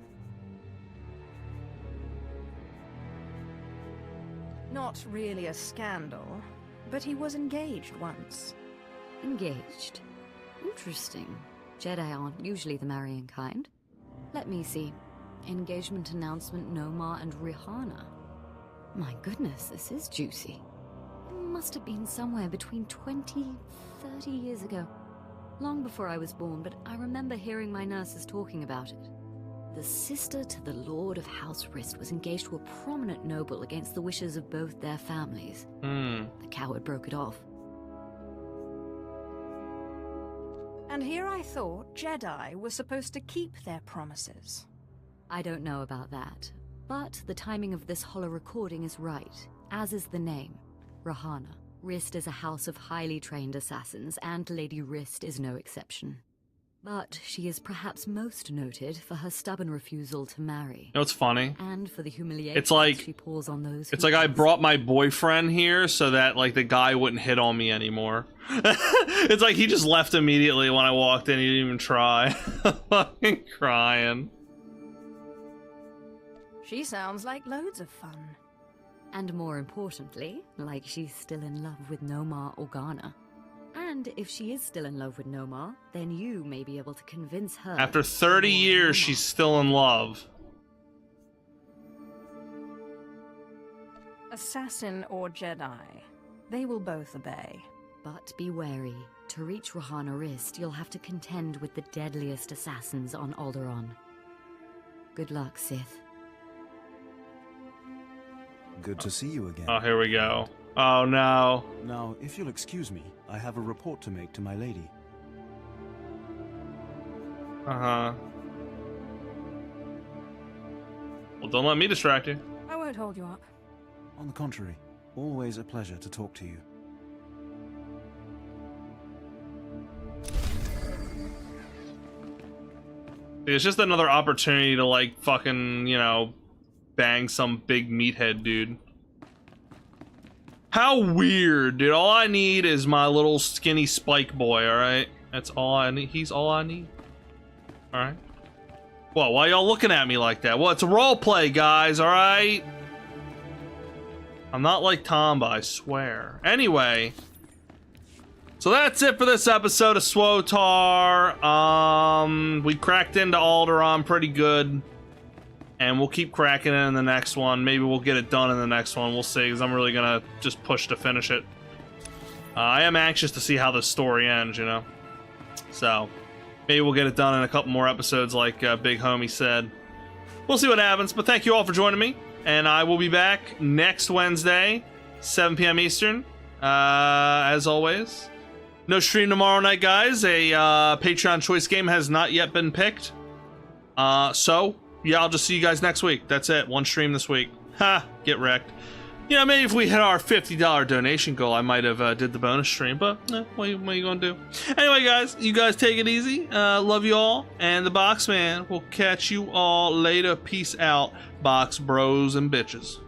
Not really a scandal, but he was engaged once. Engaged? Interesting. Jedi aren't usually the marrying kind. Let me see. Engagement announcement, Nomar and Rihanna. My goodness, this is juicy. Must have been somewhere between 20, 30 years ago. Long before I was born, but I remember hearing my nurses talking about it. The sister to the Lord of House Rist was engaged to a prominent noble against the wishes of both their families. The coward broke it off. And here I thought Jedi were supposed to keep their promises. I don't know about that, but the timing of this holo recording is right, as is the name, Rihanna. Rist is a house of highly trained assassins, and Lady Rist is no exception. But she is perhaps most noted for her stubborn refusal to marry. You know what's funny? And for the humiliation It's like, she pours on those it's like I brought my boyfriend here so that like the guy wouldn't hit on me anymore. It's like he just left immediately when I walked in. He didn't even try. Fucking crying. She sounds like loads of fun. And more importantly, like she's still in love with Nomar Organa. And if she is still in love with Nomar, then you may be able to convince her. After 30 years, she's still in love. Assassin or Jedi, they will both obey. But be wary. To reach Rihanna Rist, you'll have to contend with the deadliest assassins on Alderaan. Good luck, Sith. Good to see you again. Oh, here we go. Oh, no. Now, if you'll excuse me, I have a report to make to my lady. Uh-huh. Well, don't let me distract you. I won't hold you up. On the contrary, always a pleasure to talk to you. It's just another opportunity to, like, fucking, you know, bang some big meathead dude. How weird, dude. All I need is my little skinny spike boy, alright? That's all I need. He's all I need. Alright? Well, why y'all looking at me like that? Well, it's a roleplay, guys, alright? I'm not like Tomba, I swear. Anyway. So that's it for this episode of SWTOR. We cracked into Alderaan pretty good. And we'll keep cracking it in the next one. Maybe we'll get it done in the next one. We'll see, because I'm really going to just push to finish it. I am anxious to see how the story ends, you know? So, maybe we'll get it done in a couple more episodes like Big Homie said. We'll see what happens, but thank you all for joining me. And I will be back next Wednesday, 7 p.m. Eastern, as always. No stream tomorrow night, guys. A Patreon choice game has not yet been picked. So, yeah, I'll just see you guys next week. That's it. One stream this week. Ha! Get wrecked. You know, maybe if we hit our $50 donation goal, I might have did the bonus stream, but what are you gonna do? Anyway, guys, you guys take it easy. Love you all, and the Box Man will catch you all later. Peace out, Box Bros and Bitches.